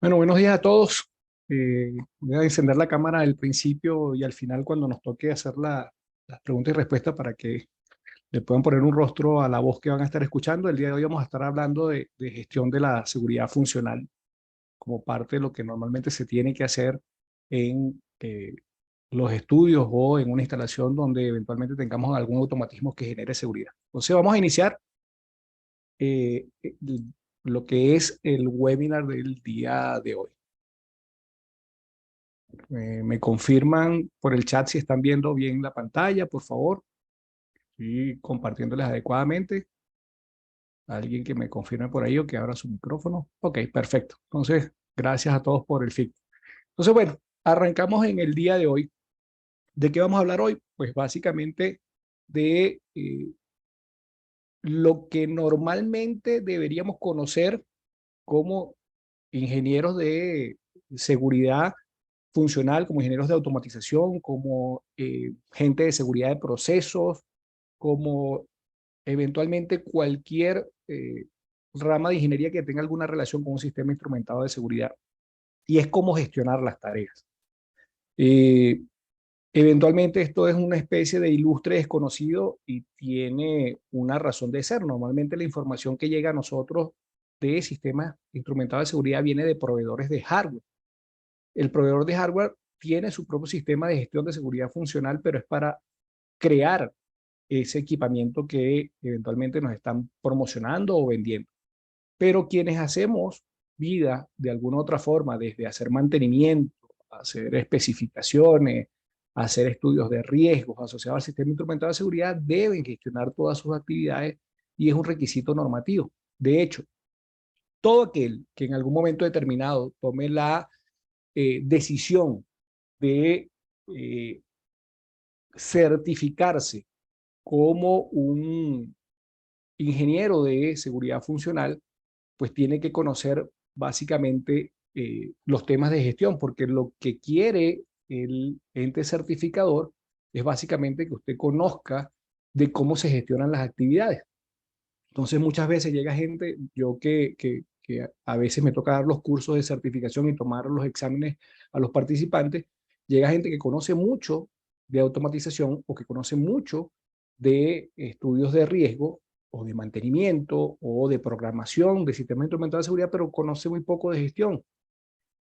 Bueno, buenos días a todos. Voy a encender la cámara al principio y al final cuando nos toque hacer las preguntas y respuestas para que le puedan poner un rostro a la voz que van a estar escuchando. El día de hoy vamos a estar hablando de gestión de la seguridad funcional como parte de lo que normalmente se tiene que hacer en los estudios o en una instalación donde eventualmente tengamos algún automatismo que genere seguridad. Entonces vamos a iniciar eh, lo que es el webinar del día de hoy. Me confirman por el chat si están viendo bien la pantalla, por favor, y compartiéndoles adecuadamente. Alguien que me confirme por ahí o que abra su micrófono. Ok, perfecto. Entonces, gracias a todos por el feedback. Entonces, bueno, arrancamos en el día de hoy. ¿De qué vamos a hablar hoy? Pues básicamente de lo que normalmente deberíamos conocer como ingenieros de seguridad funcional, como ingenieros de automatización, como gente de seguridad de procesos, como eventualmente cualquier rama de ingeniería que tenga alguna relación con un sistema instrumentado de seguridad. Y es cómo gestionar las tareas. Eh, Eventualmente esto es una especie de ilustre desconocido y tiene una razón de ser. Normalmente la información que llega a nosotros de sistemas instrumentados de seguridad viene de proveedores de hardware. El proveedor de hardware tiene su propio sistema de gestión de seguridad funcional, pero es para crear ese equipamiento que eventualmente nos están promocionando o vendiendo. Pero quienes hacemos vida de alguna otra forma, desde hacer mantenimiento, hacer especificaciones, hacer estudios de riesgos asociados al sistema instrumentado de seguridad, deben gestionar todas sus actividades y es un requisito normativo. De hecho, todo aquel que en algún momento determinado tome la decisión de eh, certificarse como un ingeniero de seguridad funcional, pues tiene que conocer básicamente los temas de gestión, porque lo que quiere el ente certificador es básicamente que usted conozca de cómo se gestionan las actividades. Entonces muchas veces llega gente, yo que a veces me toca dar los cursos de certificación y tomar los exámenes a los participantes, llega gente que conoce mucho de automatización o que conoce mucho de estudios de riesgo o de mantenimiento o de programación de sistemas instrumentados de seguridad, pero conoce muy poco de gestión.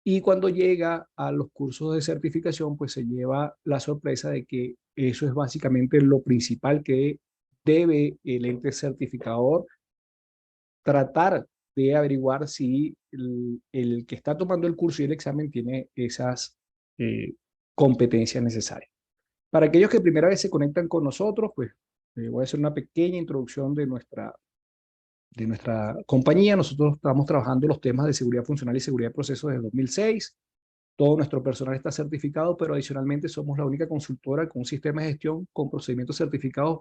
Y cuando llega a los cursos de certificación, pues se lleva la sorpresa de que eso es básicamente lo principal que debe el ente certificador tratar de averiguar si el que está tomando el curso y el examen tiene esas eh, competencias necesarias. Para aquellos que primera vez se conectan con nosotros, pues voy a hacer una pequeña introducción de nuestra compañía. Nosotros estamos trabajando los temas de seguridad funcional y seguridad de procesos desde 2006. Todo nuestro personal está certificado, pero adicionalmente somos la única consultora con un sistema de gestión con procedimientos certificados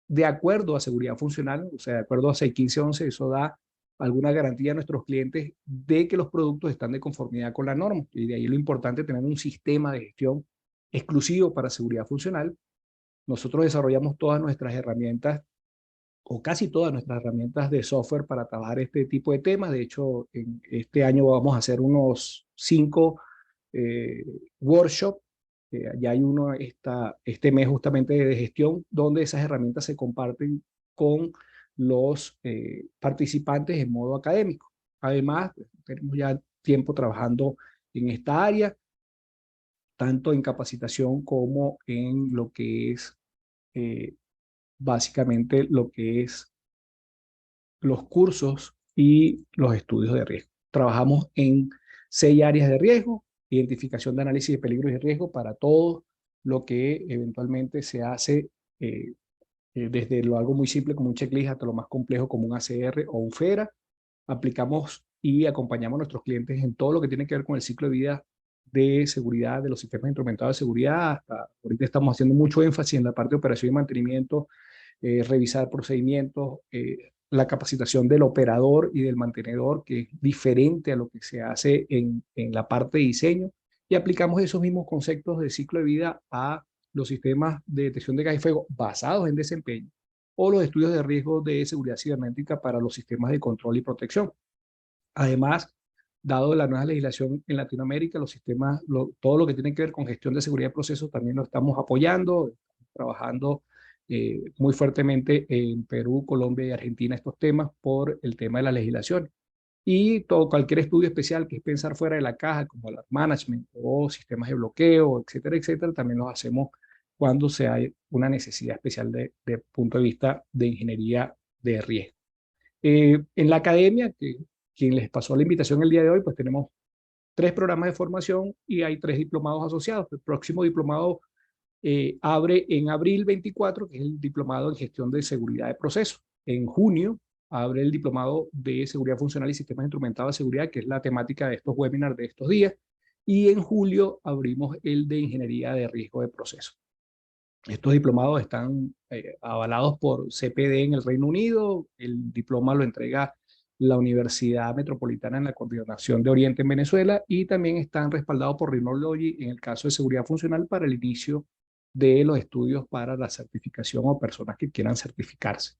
de acuerdo a seguridad funcional, o sea, de acuerdo a 61511, eso da alguna garantía a nuestros clientes de que los productos están de conformidad con la norma. Y de ahí lo importante tener un sistema de gestión exclusivo para seguridad funcional. Nosotros desarrollamos todas nuestras herramientas o casi todas nuestras herramientas de software para trabajar este tipo de temas. De hecho, en este año vamos a hacer unos 5 eh, workshops. Ya hay uno este mes justamente de gestión, donde esas herramientas se comparten con los participantes en modo académico. Además, tenemos ya tiempo trabajando en esta área, tanto en capacitación como en lo que es eh, básicamente lo que es los cursos y los estudios de riesgo. Trabajamos en 6 áreas de riesgo: identificación de análisis de peligros y riesgo para todo lo que eventualmente se hace desde lo algo muy simple como un checklist hasta lo más complejo como un ACR o un FERA. Aplicamos y acompañamos a nuestros clientes en todo lo que tiene que ver con el ciclo de vida de seguridad de los sistemas instrumentados de seguridad. Hasta ahorita estamos haciendo mucho énfasis en la parte de operación y mantenimiento, revisar procedimientos, la capacitación del operador y del mantenedor, que es diferente a lo que se hace en la parte de diseño, y aplicamos esos mismos conceptos de ciclo de vida a los sistemas de detección de gas y fuego basados en desempeño o los estudios de riesgo de seguridad cibernética para los sistemas de control y protección. Además, dado la nueva legislación en Latinoamérica, los sistemas, todo lo que tiene que ver con gestión de seguridad de procesos también lo estamos apoyando, trabajando muy fuertemente en Perú, Colombia y Argentina estos temas por el tema de la legislación. Y todo, cualquier estudio especial que es pensar fuera de la caja, como el management o sistemas de bloqueo, etcétera, etcétera, también los hacemos cuando se hay una necesidad especial de punto de vista de ingeniería de riesgo. En la academia, quien les pasó la invitación el día de hoy, pues tenemos 3 programas de formación y hay 3 diplomados asociados. El próximo diplomado abre en abril 24, que es el diplomado en gestión de seguridad de procesos. En junio abre el diplomado de seguridad funcional y sistemas instrumentados de seguridad, que es la temática de estos webinars de estos días. Y en julio abrimos el de ingeniería de riesgo de procesos. Estos diplomados están avalados por CPD en el Reino Unido. El diploma lo entrega la Universidad Metropolitana en la Coordinación de Oriente en Venezuela y también están respaldados por Rhinology en el caso de seguridad funcional para el inicio de los estudios para la certificación o personas que quieran certificarse.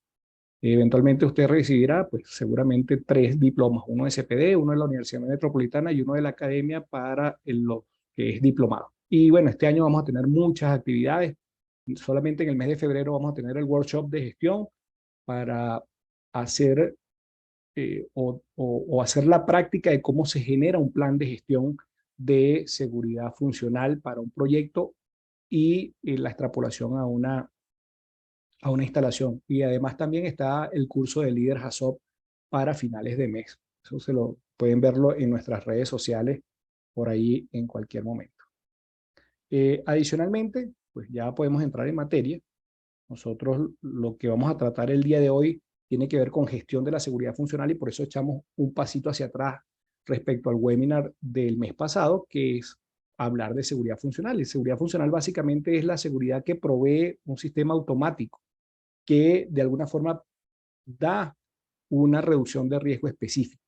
Eventualmente usted recibirá, pues seguramente 3 diplomas, uno de CPD, uno de la Universidad Metropolitana y uno de la Academia para lo que es diplomado. Y bueno, este año vamos a tener muchas actividades. Solamente en el mes de febrero vamos a tener el workshop de gestión para hacer o hacer la práctica de cómo se genera un plan de gestión de seguridad funcional para un proyecto y la extrapolación a una instalación. Y además también está el curso de líder HACCP para finales de mes. Eso pueden verlo en nuestras redes sociales por ahí en cualquier momento. Adicionalmente, pues ya podemos entrar en materia. Nosotros lo que vamos a tratar el día de hoy tiene que ver con gestión de la seguridad funcional y por eso echamos un pasito hacia atrás respecto al webinar del mes pasado, que es hablar de seguridad funcional. Y seguridad funcional básicamente es la seguridad que provee un sistema automático que de alguna forma da una reducción de riesgo específico.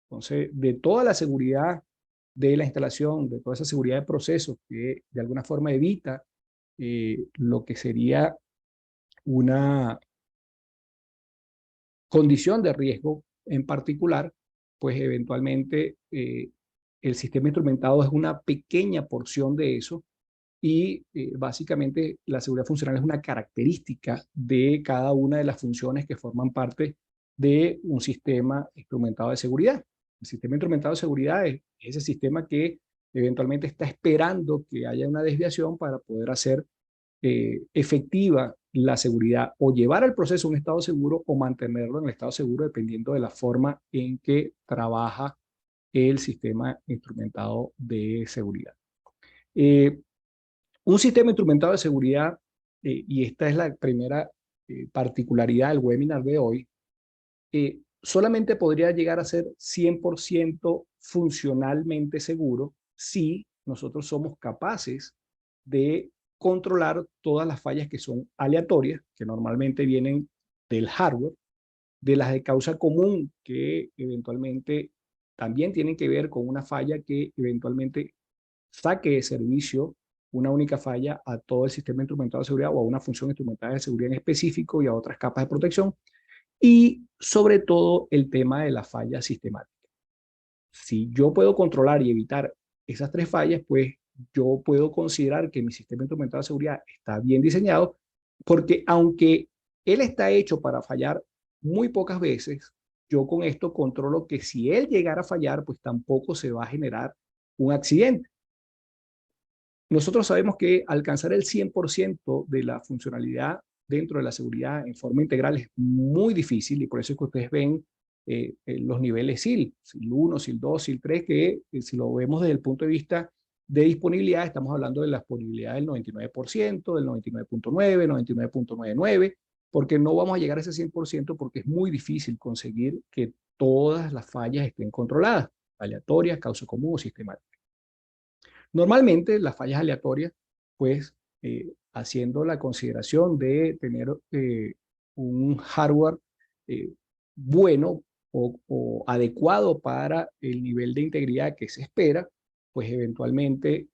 Entonces, de toda la seguridad de la instalación, de toda esa seguridad de procesos que de alguna forma evita lo que sería una condición de riesgo en particular, pues eventualmente el sistema instrumentado es una pequeña porción de eso y básicamente la seguridad funcional es una característica de cada una de las funciones que forman parte de un sistema instrumentado de seguridad. El sistema instrumentado de seguridad es ese sistema que eventualmente está esperando que haya una desviación para poder hacer efectiva la seguridad o llevar al proceso a un estado seguro o mantenerlo en el estado seguro dependiendo de la forma en que trabaja el sistema instrumentado de seguridad. Un sistema instrumentado de seguridad, y esta es la primera particularidad del webinar de hoy, solamente podría llegar a ser 100% funcionalmente seguro si nosotros somos capaces de controlar todas las fallas que son aleatorias, que normalmente vienen del hardware, de las de causa común, que eventualmente también tienen que ver con una falla que eventualmente saque de servicio una única falla a todo el sistema instrumentado de seguridad o a una función instrumental de seguridad en específico y a otras capas de protección. Y sobre todo el tema de la falla sistemática. Si yo puedo controlar y evitar esas 3 fallas, pues yo puedo considerar que mi sistema instrumental de seguridad está bien diseñado, porque aunque él está hecho para fallar muy pocas veces, yo con esto controlo que si él llegara a fallar, pues tampoco se va a generar un accidente. Nosotros sabemos que alcanzar el 100% de la funcionalidad dentro de la seguridad en forma integral es muy difícil y por eso es que ustedes ven los niveles SIL, SIL 1, SIL 2, SIL 3, que si lo vemos desde el punto de vista de disponibilidad, estamos hablando de la disponibilidad del 99%, del 99.9, 99.99, porque no vamos a llegar a ese 100% porque es muy difícil conseguir que todas las fallas estén controladas, aleatorias, causa común o sistemáticas. Normalmente las fallas aleatorias, pues haciendo la consideración de tener un hardware eh, bueno o adecuado para el nivel de integridad que se espera, pues eventualmente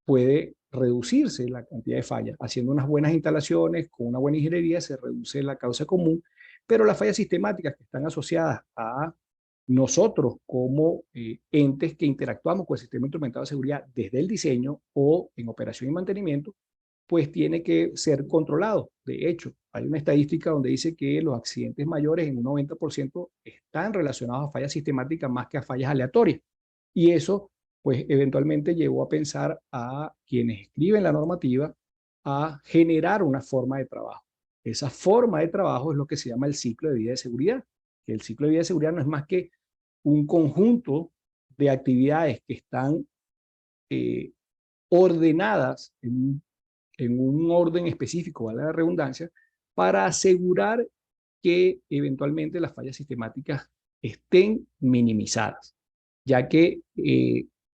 puede reducirse la cantidad de fallas. Haciendo unas buenas instalaciones, con una buena ingeniería, se reduce la causa común, pero las fallas sistemáticas que están asociadas a nosotros como entes que interactuamos con el sistema instrumentado de seguridad desde el diseño o en operación y mantenimiento, pues tiene que ser controlado. De hecho, hay una estadística donde dice que los accidentes mayores en un 90% están relacionados a fallas sistemáticas más que a fallas aleatorias. Y eso, pues, eventualmente llevó a pensar a quienes escriben la normativa a generar una forma de trabajo. Esa forma de trabajo es lo que se llama el ciclo de vida de seguridad. Que el ciclo de vida de seguridad no es más que un conjunto de actividades que están eh, ordenadas en un orden específico, vale la redundancia, para asegurar que eventualmente las fallas sistemáticas estén minimizadas, ya que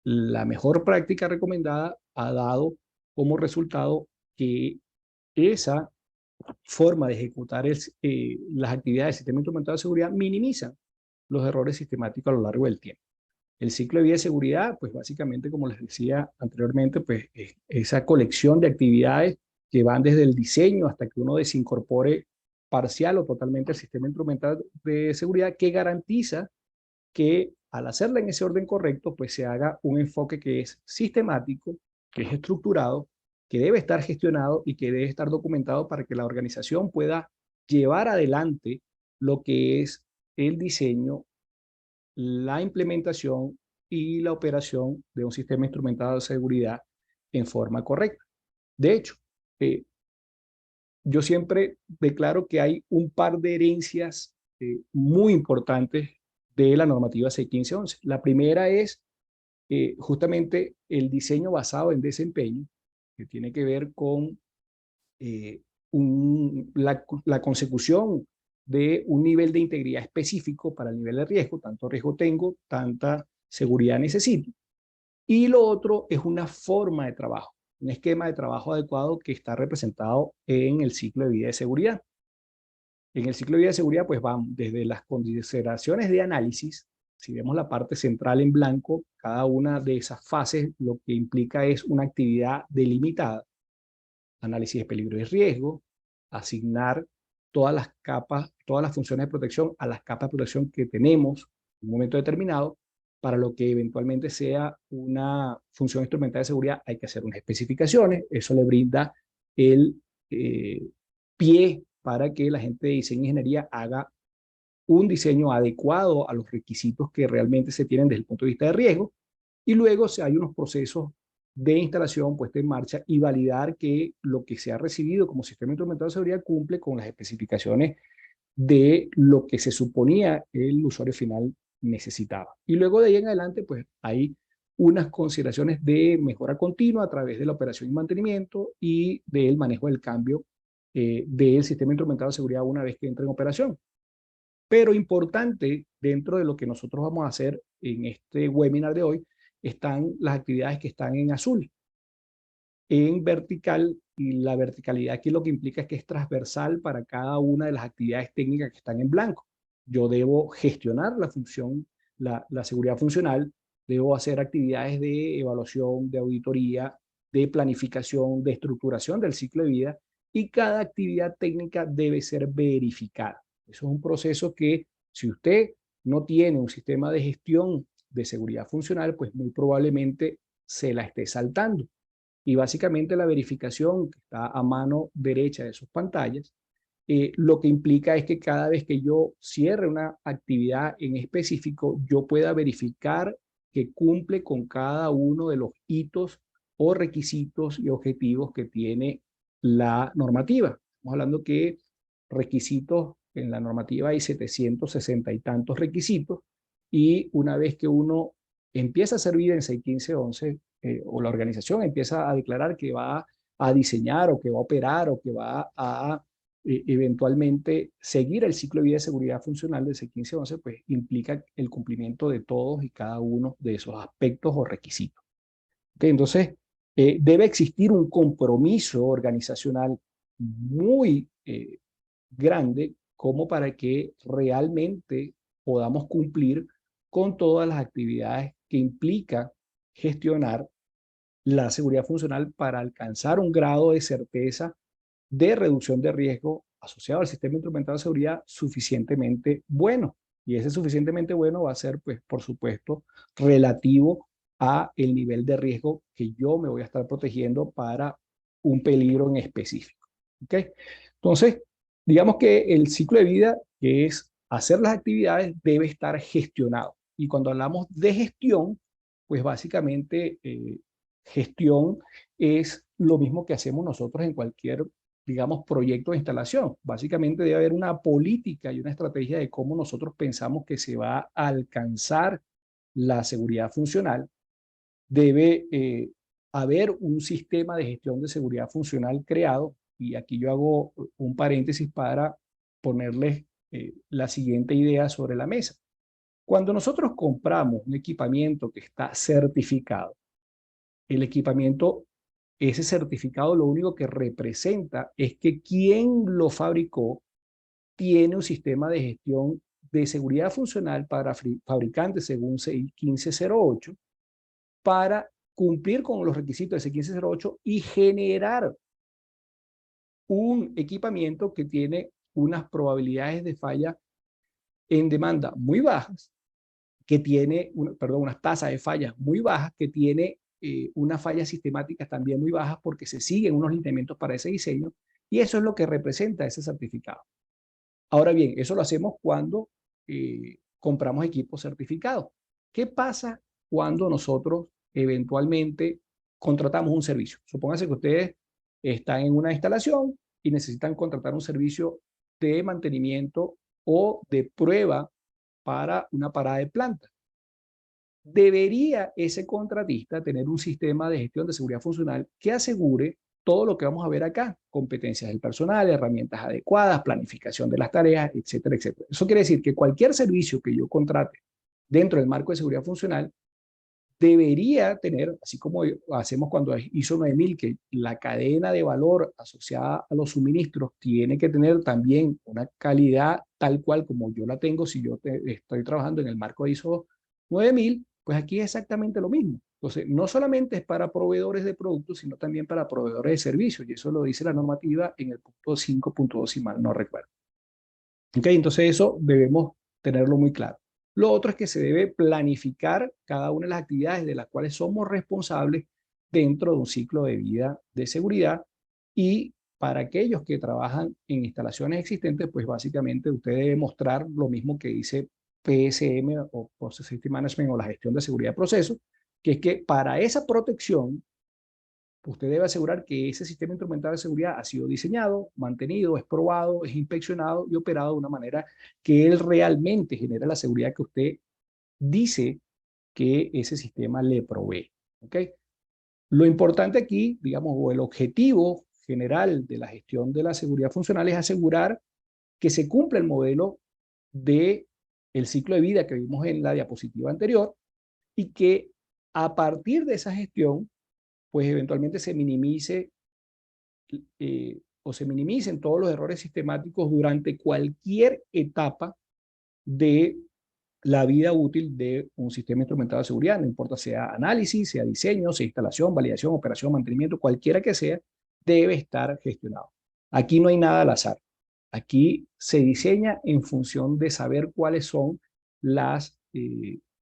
la mejor práctica recomendada ha dado como resultado que esa forma de ejecutar las actividades del sistema instrumentado de seguridad minimiza los errores sistemáticos a lo largo del tiempo. El ciclo de vida de seguridad, pues básicamente, como les decía anteriormente, pues es esa colección de actividades que van desde el diseño hasta que uno desincorpore parcial o totalmente el sistema instrumental de seguridad, que garantiza que al hacerla en ese orden correcto, pues se haga un enfoque que es sistemático, que es estructurado, que debe estar gestionado y que debe estar documentado para que la organización pueda llevar adelante lo que es el diseño, la implementación y la operación de un sistema instrumentado de seguridad en forma correcta. De hecho, eh, yo siempre declaro que hay un par de herencias muy importantes de la normativa 61511. La primera es justamente el diseño basado en desempeño, que tiene que ver con eh, la consecución de un nivel de integridad específico para el nivel de riesgo, tanto riesgo tengo, tanta seguridad necesito. Y lo otro es una forma de trabajo, un esquema de trabajo adecuado que está representado en el ciclo de vida de seguridad. En el ciclo de vida de seguridad, pues van desde las consideraciones de análisis. Si vemos la parte central en blanco, cada una de esas fases lo que implica es una actividad delimitada: análisis de peligro y riesgo, asignar todas las capas, todas las funciones de protección a las capas de protección que tenemos en un momento determinado. Para lo que eventualmente sea una función instrumental de seguridad, hay que hacer unas especificaciones. Eso le brinda el pie para que la gente de diseño e ingeniería haga un diseño adecuado a los requisitos que realmente se tienen desde el punto de vista de riesgo. Y luego hay unos procesos de instalación, puesta en marcha y validar que lo que se ha recibido como sistema instrumentado de seguridad cumple con las especificaciones de lo que se suponía el usuario final necesitaba. Y luego de ahí en adelante, pues hay unas consideraciones de mejora continua a través de la operación y mantenimiento y del manejo del cambio del sistema instrumentado de seguridad una vez que entra en operación. Pero importante dentro de lo que nosotros vamos a hacer en este webinar de hoy están las actividades que están en azul. En vertical, y la verticalidad aquí lo que implica es que es transversal para cada una de las actividades técnicas que están en blanco. Yo debo gestionar la función, la seguridad funcional, debo hacer actividades de evaluación, de auditoría, de planificación, de estructuración del ciclo de vida, y cada actividad técnica debe ser verificada. Eso es un proceso que, si usted no tiene un sistema de gestión de seguridad funcional, pues muy probablemente se la esté saltando. Y básicamente la verificación que está a mano derecha de sus pantallas, lo que implica es que cada vez que yo cierre una actividad en específico, yo pueda verificar que cumple con cada uno de los hitos o requisitos y objetivos que tiene la normativa. Estamos hablando que requisitos, en la normativa hay 760 y tantos requisitos, y una vez que uno empieza a servir en 61511, o la organización empieza a declarar que va a diseñar o que va a operar o que va a eventualmente seguir el ciclo de vida de seguridad funcional del 61511, pues implica el cumplimiento de todos y cada uno de esos aspectos o requisitos. ¿Okay? Entonces, debe existir un compromiso organizacional muy grande como para que realmente podamos cumplir con todas las actividades que implica gestionar la seguridad funcional para alcanzar un grado de certeza de reducción de riesgo asociado al sistema instrumentado de seguridad suficientemente bueno. Y ese suficientemente bueno va a ser, pues, por supuesto, relativo a el nivel de riesgo que yo me voy a estar protegiendo para un peligro en específico. ¿Ok? Entonces, digamos que el ciclo de vida, que es hacer las actividades, debe estar gestionado. Y cuando hablamos de gestión, pues básicamente gestión es lo mismo que hacemos nosotros en cualquier, digamos, proyecto de instalación. Básicamente debe haber una política y una estrategia de cómo nosotros pensamos que se va a alcanzar la seguridad funcional. Debe haber un sistema de gestión de seguridad funcional creado, y aquí yo hago un paréntesis para ponerles la siguiente idea sobre la mesa. Cuando nosotros compramos un equipamiento que está certificado, el equipamiento, ese certificado lo único que representa es que quien lo fabricó tiene un sistema de gestión de seguridad funcional para fabricantes según 1508 para cumplir con los requisitos de ese 1508 y generar un equipamiento que tiene unas probabilidades de falla en demanda muy bajas, que tiene, unas tasas de fallas muy bajas, que tiene unas fallas sistemáticas también muy bajas porque se siguen unos lineamientos para ese diseño, y eso es lo que representa ese certificado. Ahora bien, eso lo hacemos cuando compramos equipos certificados. ¿Qué pasa cuando nosotros eventualmente contratamos un servicio? Supónganse que ustedes están en una instalación y necesitan contratar un servicio de mantenimiento o de prueba para una parada de planta. Debería ese contratista tener un sistema de gestión de seguridad funcional que asegure todo lo que vamos a ver acá: competencias del personal, herramientas adecuadas, planificación de las tareas, etcétera, etcétera. Eso quiere decir que cualquier servicio que yo contrate dentro del marco de seguridad funcional debería tener, así como hacemos cuando ISO 9000, que la cadena de valor asociada a los suministros tiene que tener también una calidad tal cual como yo la tengo si yo estoy trabajando en el marco de ISO 9000, pues aquí es exactamente lo mismo. Entonces, no solamente es para proveedores de productos, sino también para proveedores de servicios, y eso lo dice la normativa en el punto 5.2, si mal no recuerdo. ¿Ok? Entonces eso debemos tenerlo muy claro. Lo otro es que se debe planificar cada una de las actividades de las cuales somos responsables dentro de un ciclo de vida de seguridad, y para aquellos que trabajan en instalaciones existentes, pues básicamente usted debe mostrar lo mismo que dice PSM o Process Safety Management o la gestión de seguridad de procesos, que es que para esa protección usted debe asegurar que ese sistema instrumental de seguridad ha sido diseñado, mantenido, es probado, es inspeccionado y operado de una manera que él realmente genere la seguridad que usted dice que ese sistema le provee. ¿Ok? Lo importante aquí, digamos, o el objetivo general de la gestión de la seguridad funcional es asegurar que se cumpla el modelo de el ciclo de vida que vimos en la diapositiva anterior, y que a partir de esa gestión, pues eventualmente se minimice o se minimicen todos los errores sistemáticos durante cualquier etapa de la vida útil de un sistema instrumentado de seguridad, no importa sea análisis, sea diseño, sea instalación, validación, operación, mantenimiento, cualquiera que sea, debe estar gestionado. Aquí no hay nada al azar. Aquí se diseña en función de saber cuáles son las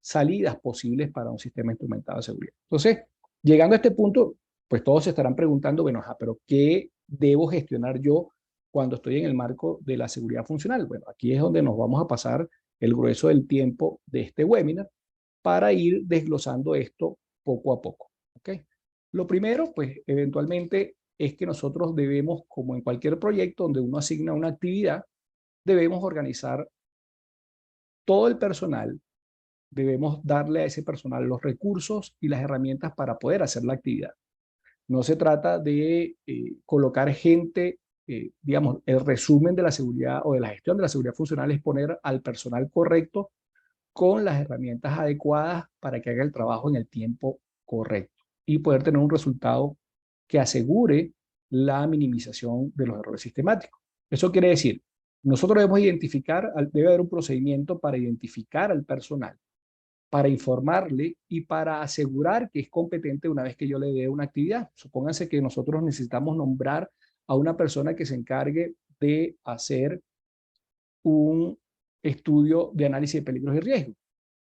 salidas posibles para un sistema instrumentado de seguridad. Entonces, llegando a este punto, pues todos se estarán preguntando, bueno, pero ¿qué debo gestionar yo cuando estoy en el marco de la seguridad funcional? Bueno, aquí es donde nos vamos a pasar el grueso del tiempo de este webinar para ir desglosando esto poco a poco. ¿Ok? Lo primero, pues eventualmente es que nosotros debemos, como en cualquier proyecto donde uno asigna una actividad, debemos organizar todo el personal, debemos darle a ese personal los recursos y las herramientas para poder hacer la actividad. No se trata de colocar gente, digamos, el resumen de la seguridad o de la gestión de la seguridad funcional es poner al personal correcto con las herramientas adecuadas para que haga el trabajo en el tiempo correcto y poder tener un resultado que asegure la minimización de los errores sistemáticos. Eso quiere decir, nosotros debemos identificar, debe haber un procedimiento para identificar al personal, para informarle y para asegurar que es competente una vez que yo le dé una actividad. Supónganse que nosotros necesitamos nombrar a una persona que se encargue de hacer un estudio de análisis de peligros y riesgos.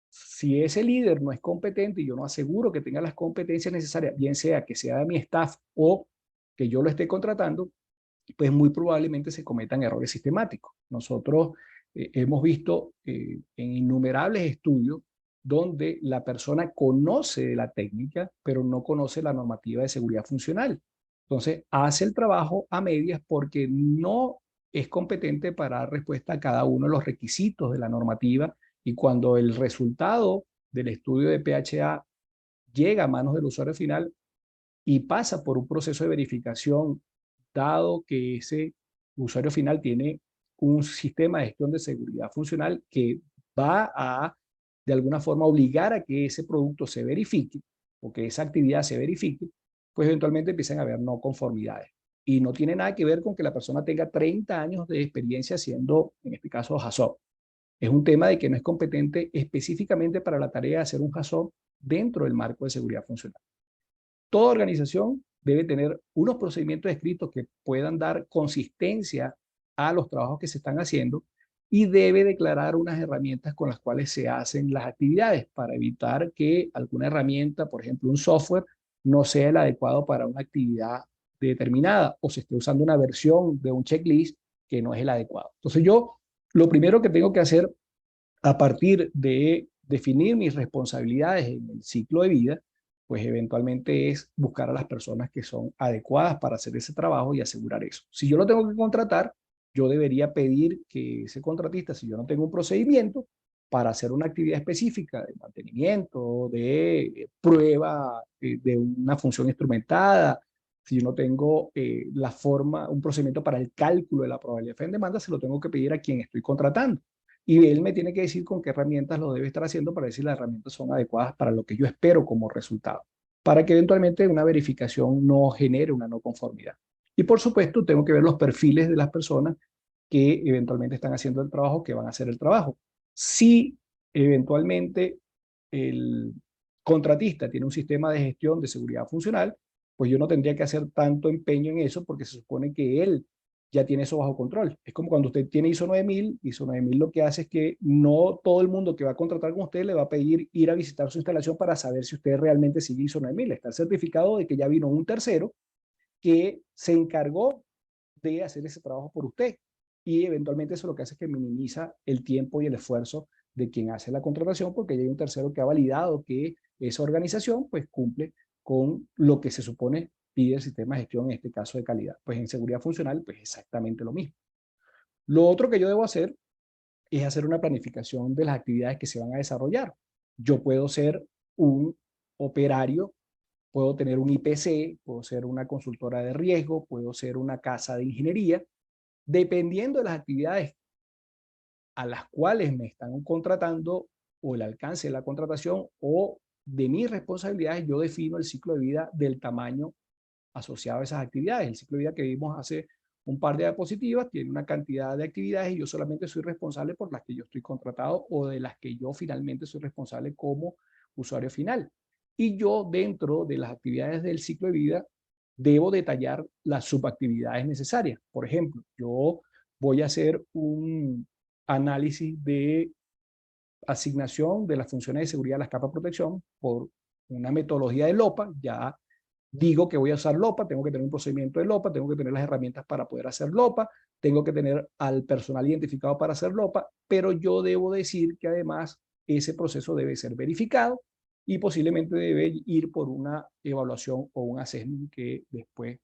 Si ese líder no es competente y yo no aseguro que tenga las competencias necesarias, bien sea que sea de mi staff o que yo lo esté contratando, pues muy probablemente se cometan errores sistemáticos. Nosotros hemos visto en innumerables estudios donde la persona conoce de la técnica, pero no conoce la normativa de seguridad funcional. Entonces, hace el trabajo a medias porque no es competente para dar respuesta a cada uno de los requisitos de la normativa, y cuando el resultado del estudio de PHA llega a manos del usuario final y pasa por un proceso de verificación, dado que ese usuario final tiene un sistema de gestión de seguridad funcional que va a, de alguna forma, obligar a que ese producto se verifique o que esa actividad se verifique, pues eventualmente empiezan a haber no conformidades. Y no tiene nada que ver con que la persona tenga 30 años de experiencia haciendo, en este caso, HACCP. Es un tema de que no es competente específicamente para la tarea de hacer un HACCP dentro del marco de seguridad funcional. Toda organización debe tener unos procedimientos escritos que puedan dar consistencia a los trabajos que se están haciendo, y debe declarar unas herramientas con las cuales se hacen las actividades para evitar que alguna herramienta, por ejemplo un software, no sea el adecuado para una actividad determinada o se esté usando una versión de un checklist que no es el adecuado. Entonces yo lo primero que tengo que hacer a partir de definir mis responsabilidades en el ciclo de vida, pues eventualmente es buscar a las personas que son adecuadas para hacer ese trabajo y asegurar eso. Si yo lo tengo que contratar, yo debería pedir que ese contratista, si yo no tengo un procedimiento para hacer una actividad específica de mantenimiento, de prueba de una función instrumentada, si yo no tengo la forma, un procedimiento para el cálculo de la probabilidad de fe en demanda, se lo tengo que pedir a quien estoy contratando. Y él me tiene que decir con qué herramientas lo debe estar haciendo para ver si las herramientas son adecuadas para lo que yo espero como resultado, para que eventualmente una verificación no genere una no conformidad. Y por supuesto, tengo que ver los perfiles de las personas que eventualmente están haciendo el trabajo, que van a hacer el trabajo. Si eventualmente el contratista tiene un sistema de gestión de seguridad funcional, pues yo no tendría que hacer tanto empeño en eso porque se supone que él ya tiene eso bajo control. Es como cuando usted tiene ISO 9000, ISO 9000 lo que hace es que no todo el mundo que va a contratar con usted le va a pedir ir a visitar su instalación para saber si usted realmente sigue ISO 9000. Está el certificado de que ya vino un tercero que se encargó de hacer ese trabajo por usted. Y eventualmente eso lo que hace es que minimiza el tiempo y el esfuerzo de quien hace la contratación, porque ya hay un tercero que ha validado que esa organización pues cumple con lo que se supone pide el sistema de gestión, en este caso de calidad. Pues en seguridad funcional, pues exactamente lo mismo. Lo otro que yo debo hacer es hacer una planificación de las actividades que se van a desarrollar. Yo puedo ser un operario, puedo tener un IPC, puedo ser una consultora de riesgo, puedo ser una casa de ingeniería, dependiendo de las actividades a las cuales me están contratando o el alcance de la contratación o de mis responsabilidades, yo defino el ciclo de vida del tamaño asociado a esas actividades. El ciclo de vida que vimos hace un par de diapositivas tiene una cantidad de actividades y yo solamente soy responsable por las que yo estoy contratado o de las que yo finalmente soy responsable como usuario final. Y yo dentro de las actividades del ciclo de vida debo detallar las subactividades necesarias. Por ejemplo, yo voy a hacer un análisis de asignación de las funciones de seguridad de las capas de protección por una metodología de LOPA. Ya digo que voy a usar LOPA, tengo que tener un procedimiento de LOPA, tengo que tener las herramientas para poder hacer LOPA, tengo que tener al personal identificado para hacer LOPA, pero yo debo decir que además ese proceso debe ser verificado y posiblemente debe ir por una evaluación o un assessment que después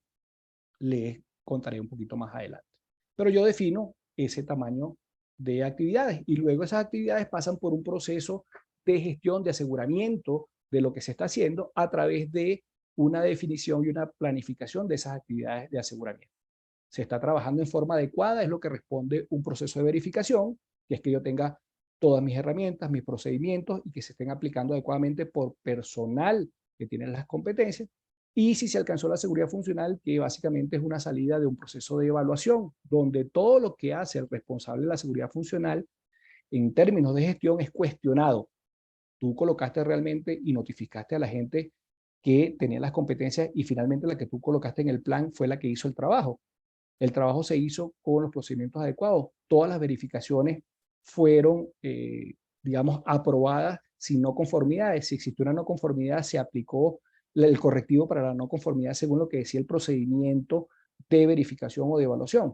les contaré un poquito más adelante. Pero yo defino ese tamaño de actividades y luego esas actividades pasan por un proceso de gestión, de aseguramiento de lo que se está haciendo a través de una definición y una planificación de esas actividades de aseguramiento. Se está trabajando en forma adecuada, es lo que responde un proceso de verificación, que es que yo tenga todas mis herramientas, mis procedimientos y que se estén aplicando adecuadamente por personal que tiene las competencias. Y si se alcanzó la seguridad funcional, que básicamente es una salida de un proceso de evaluación, donde todo lo que hace el responsable de la seguridad funcional en términos de gestión es cuestionado. Tú colocaste realmente y notificaste a la gente que tenía las competencias y finalmente la que tú colocaste en el plan fue la que hizo el trabajo. El trabajo se hizo con los procedimientos adecuados. Todas las verificaciones fueron, digamos, aprobadas sin no conformidades. Si existió una no conformidad, se aplicó el correctivo para la no conformidad según lo que decía el procedimiento de verificación o de evaluación.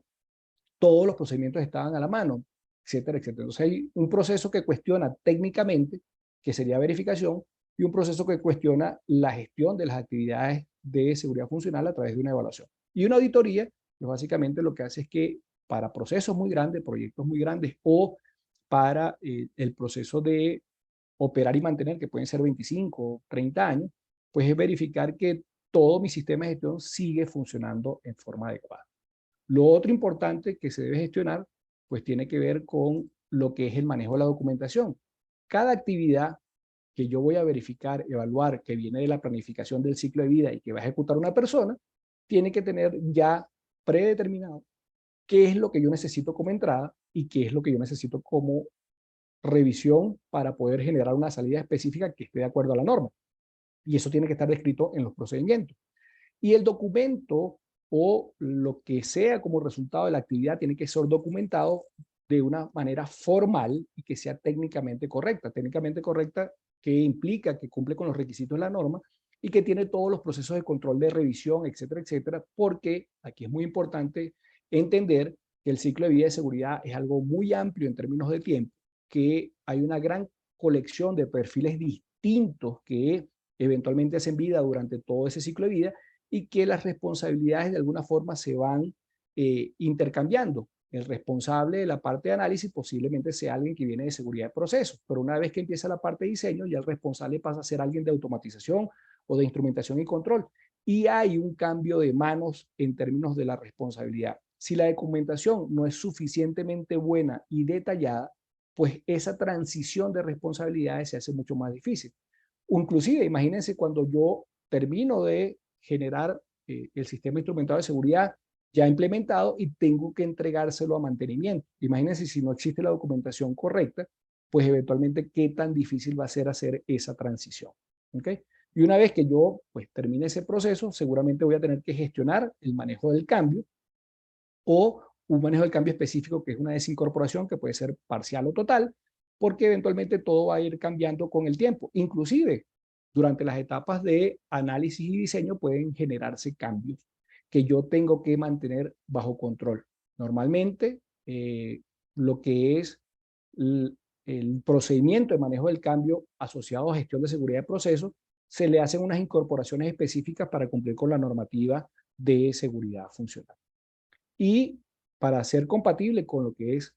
Todos los procedimientos estaban a la mano, etcétera, etcétera. Entonces hay un proceso que cuestiona técnicamente, que sería verificación, y un proceso que cuestiona la gestión de las actividades de seguridad funcional a través de una evaluación. Y una auditoría, pues básicamente lo que hace es que para procesos muy grandes, proyectos muy grandes, o para el proceso de operar y mantener, que pueden ser 25 o 30 años, pues es verificar que todo mi sistema de gestión sigue funcionando en forma adecuada. Lo otro importante que se debe gestionar, pues tiene que ver con lo que es el manejo de la documentación. Cada actividad que yo voy a verificar, evaluar, que viene de la planificación del ciclo de vida y que va a ejecutar una persona, tiene que tener ya predeterminado qué es lo que yo necesito como entrada y qué es lo que yo necesito como revisión para poder generar una salida específica que esté de acuerdo a la norma. Y eso tiene que estar descrito en los procedimientos. Y el documento o lo que sea como resultado de la actividad tiene que ser documentado de una manera formal y que sea técnicamente correcta. Técnicamente correcta que implica que cumple con los requisitos de la norma y que tiene todos los procesos de control de revisión, etcétera, etcétera, porque aquí es muy importante entender que el ciclo de vida de seguridad es algo muy amplio en términos de tiempo, que hay una gran colección de perfiles distintos que eventualmente hacen vida durante todo ese ciclo de vida y que las responsabilidades de alguna forma se van intercambiando. El responsable de la parte de análisis posiblemente sea alguien que viene de seguridad de procesos, pero una vez que empieza la parte de diseño, ya el responsable pasa a ser alguien de automatización o de instrumentación y control. Y hay un cambio de manos en términos de la responsabilidad. Si la documentación no es suficientemente buena y detallada, pues esa transición de responsabilidades se hace mucho más difícil. Inclusive, imagínense cuando yo termino de generar el sistema instrumentado de seguridad ya implementado y tengo que entregárselo a mantenimiento. Imagínense si no existe la documentación correcta, pues eventualmente qué tan difícil va a ser hacer esa transición. ¿Okay? Y una vez que yo pues termine ese proceso, seguramente voy a tener que gestionar el manejo del cambio o un manejo del cambio específico que es una desincorporación que puede ser parcial o total, porque eventualmente todo va a ir cambiando con el tiempo. Inclusive, durante las etapas de análisis y diseño pueden generarse cambios que yo tengo que mantener bajo control. Normalmente, lo que es el procedimiento de manejo del cambio asociado a gestión de seguridad de procesos, se le hacen unas incorporaciones específicas para cumplir con la normativa de seguridad funcional. Y para ser compatible con lo que es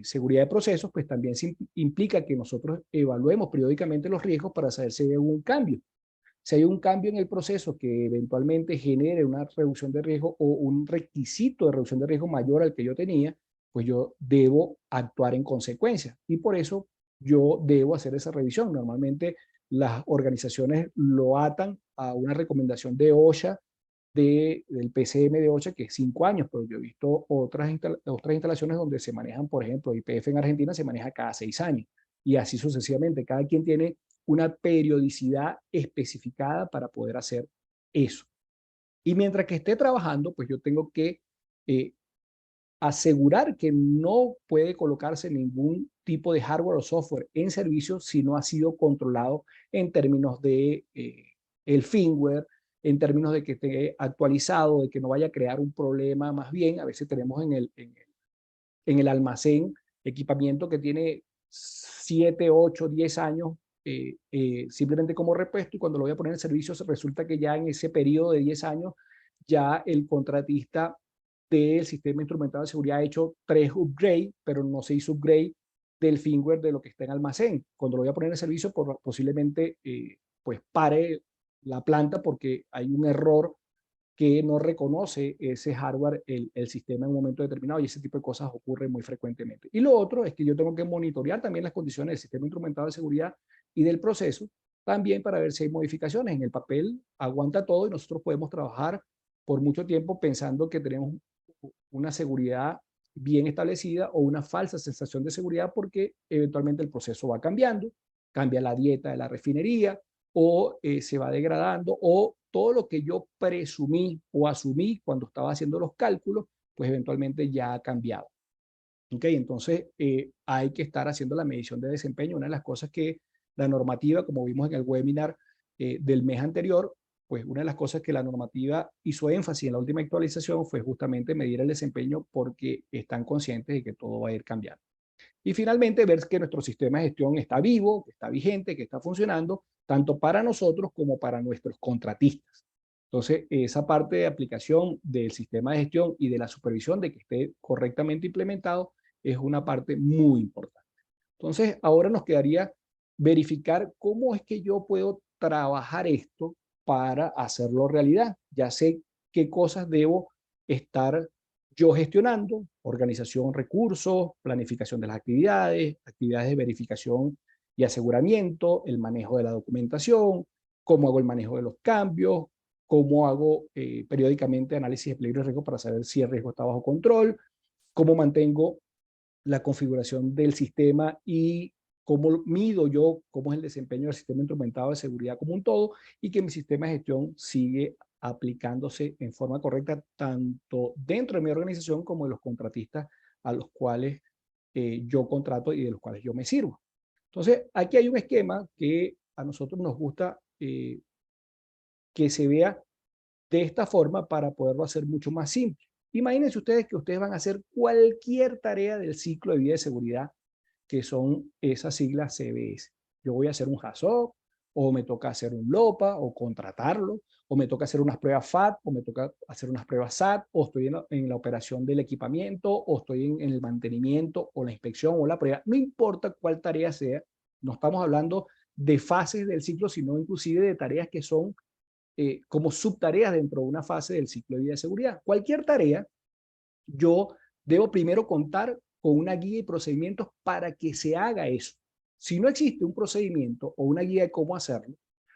seguridad de procesos, pues también implica que nosotros evaluemos periódicamente los riesgos para saber si hay un cambio. Si hay un cambio en el proceso que eventualmente genere una reducción de riesgo o un requisito de reducción de riesgo mayor al que yo tenía, pues yo debo actuar en consecuencia. Y por eso yo debo hacer esa revisión. Normalmente las organizaciones lo atan a una recomendación de OSHA del PCM de OSHA, que es 5 años, pero yo he visto otras instalaciones donde se manejan, por ejemplo, IPF en Argentina se maneja cada 6 años, y así sucesivamente. Cada quien tiene una periodicidad especificada para poder hacer eso. Y mientras que esté trabajando, pues yo tengo que eh, asegurar que no puede colocarse ningún tipo de hardware o software en servicio si no ha sido controlado en términos de el firmware, en términos de que esté actualizado, de que no vaya a crear un problema. Más bien, a veces tenemos en el almacén equipamiento que tiene 7, 8, 10 años simplemente como repuesto, y cuando lo voy a poner en servicio resulta que ya en ese periodo de 10 años ya el contratista del sistema instrumentado de seguridad ha hecho 3 upgrades, pero no se hizo upgrade del firmware de lo que está en almacén. Cuando lo voy a poner en servicio, posiblemente pues pare la planta porque hay un error que no reconoce ese hardware, el sistema en un momento determinado, y ese tipo de cosas ocurre muy frecuentemente. Y lo otro es que yo tengo que monitorear también las condiciones del sistema instrumentado de seguridad y del proceso, también para ver si hay modificaciones. En el papel aguanta todo y nosotros podemos trabajar por mucho tiempo pensando que tenemos una seguridad bien establecida o una falsa sensación de seguridad porque eventualmente el proceso va cambiando, cambia la dieta de la refinería o se va degradando o todo lo que yo presumí o asumí cuando estaba haciendo los cálculos, pues eventualmente ya ha cambiado. ¿Ok? Entonces, hay que estar haciendo la medición de desempeño. Una de las cosas que la normativa, como vimos en el webinar del mes anterior, pues una de las cosas que la normativa hizo énfasis en la última actualización fue justamente medir el desempeño porque están conscientes de que todo va a ir cambiando. Y finalmente, ver que nuestro sistema de gestión está vivo, que está vigente, que está funcionando, tanto para nosotros como para nuestros contratistas. Entonces, esa parte de aplicación del sistema de gestión y de la supervisión de que esté correctamente implementado es una parte muy importante. Entonces, ahora nos quedaría verificar cómo es que yo puedo trabajar esto para hacerlo realidad. Ya sé qué cosas debo estar yo gestionando: organización, recursos, planificación de las actividades, actividades de verificación y aseguramiento, el manejo de la documentación, cómo hago el manejo de los cambios, cómo hago periódicamente análisis de peligro y riesgo para saber si el riesgo está bajo control, cómo mantengo la configuración del sistema y cómo mido yo cómo es el desempeño del sistema instrumentado de seguridad como un todo, y que mi sistema de gestión sigue aplicándose en forma correcta tanto dentro de mi organización como de los contratistas a los cuales yo contrato y de los cuales yo me sirvo. Entonces, aquí hay un esquema que a nosotros nos gusta que se vea de esta forma para poderlo hacer mucho más simple. Imagínense ustedes que ustedes van a hacer cualquier tarea del ciclo de vida de seguridad, que son esas siglas CBS. Yo voy a hacer un HACCP, o me toca hacer un LOPA, o contratarlo, o me toca hacer unas pruebas FAT, o me toca hacer unas pruebas SAT, o estoy en la operación del equipamiento, o estoy en el mantenimiento, o la inspección, o la prueba. No importa cuál tarea sea, no estamos hablando de fases del ciclo, sino inclusive de tareas que son como subtareas dentro de una fase del ciclo de vida de seguridad. Cualquier tarea, yo debo primero contar con una guía y procedimientos para que se haga eso. Si no existe un procedimiento o una guía de cómo hacerlo,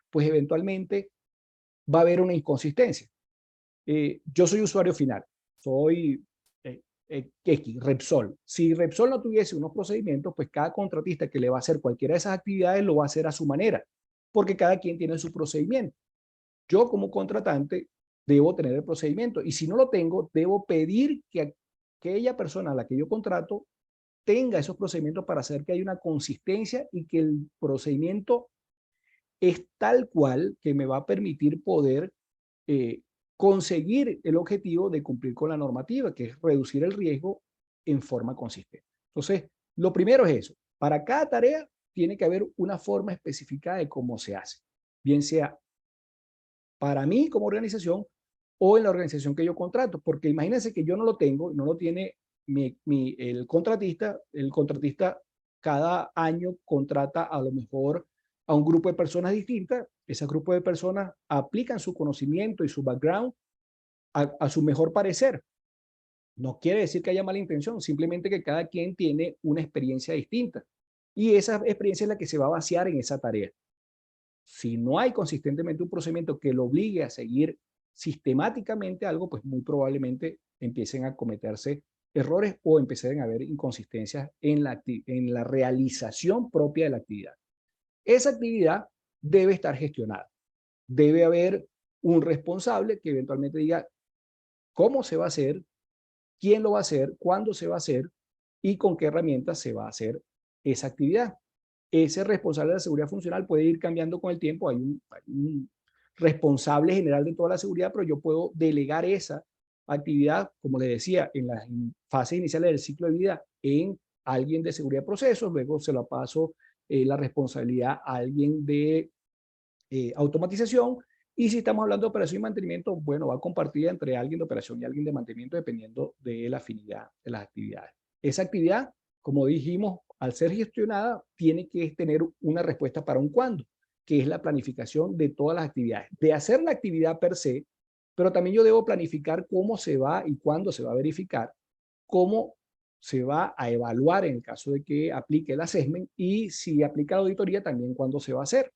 pues eventualmente va a haber una inconsistencia. Yo soy usuario final, soy Repsol. Si Repsol no tuviese unos procedimientos, pues cada contratista que le va a hacer cualquiera de esas actividades lo va a hacer a su manera, porque cada quien tiene su procedimiento. Yo como contratante debo tener el procedimiento, y si no lo tengo, debo pedir que aquella persona a la que yo contrato tenga esos procedimientos para hacer que haya una consistencia y que el procedimiento es tal cual que me va a permitir poder eh, conseguir el objetivo de cumplir con la normativa, que es reducir el riesgo en forma consistente. Entonces, lo primero es eso. Para cada tarea tiene que haber una forma específica de cómo se hace, bien sea para mí como organización o en la organización que yo contrato, porque imagínense que yo no lo tengo, no lo tiene el contratista cada año contrata a lo mejor a un grupo de personas distintas. Ese grupo de personas aplican su conocimiento y su background a su mejor parecer. No quiere decir que haya mala intención, simplemente que cada quien tiene una experiencia distinta, y esa experiencia es la que se va a vaciar en esa tarea. Si no hay consistentemente un procedimiento que lo obligue a seguir sistemáticamente algo, pues muy probablemente empiecen a cometerse errores o empiecen a haber inconsistencias en la realización propia de la actividad. Esa actividad debe estar gestionada. Debe haber un responsable que eventualmente diga cómo se va a hacer, quién lo va a hacer, cuándo se va a hacer y con qué herramientas se va a hacer esa actividad. Ese responsable de la seguridad funcional puede ir cambiando con el tiempo. Hay un responsable general de toda la seguridad, pero yo puedo delegar esa actividad, como les decía, en las fases iniciales del ciclo de vida, en alguien de seguridad de procesos. Luego se la paso la responsabilidad a alguien de automatización. Y si estamos hablando de operación y mantenimiento, bueno, va compartida entre alguien de operación y alguien de mantenimiento, dependiendo de la afinidad de las actividades. Esa actividad, como dijimos, al ser gestionada, tiene que tener una respuesta para un cuándo, que es la planificación de todas las actividades. De hacer la actividad per se, pero también yo debo planificar cómo se va y cuándo se va a verificar, cómo se va a evaluar en el caso de que aplique el assessment, y si aplica la auditoría, también cuándo se va a hacer.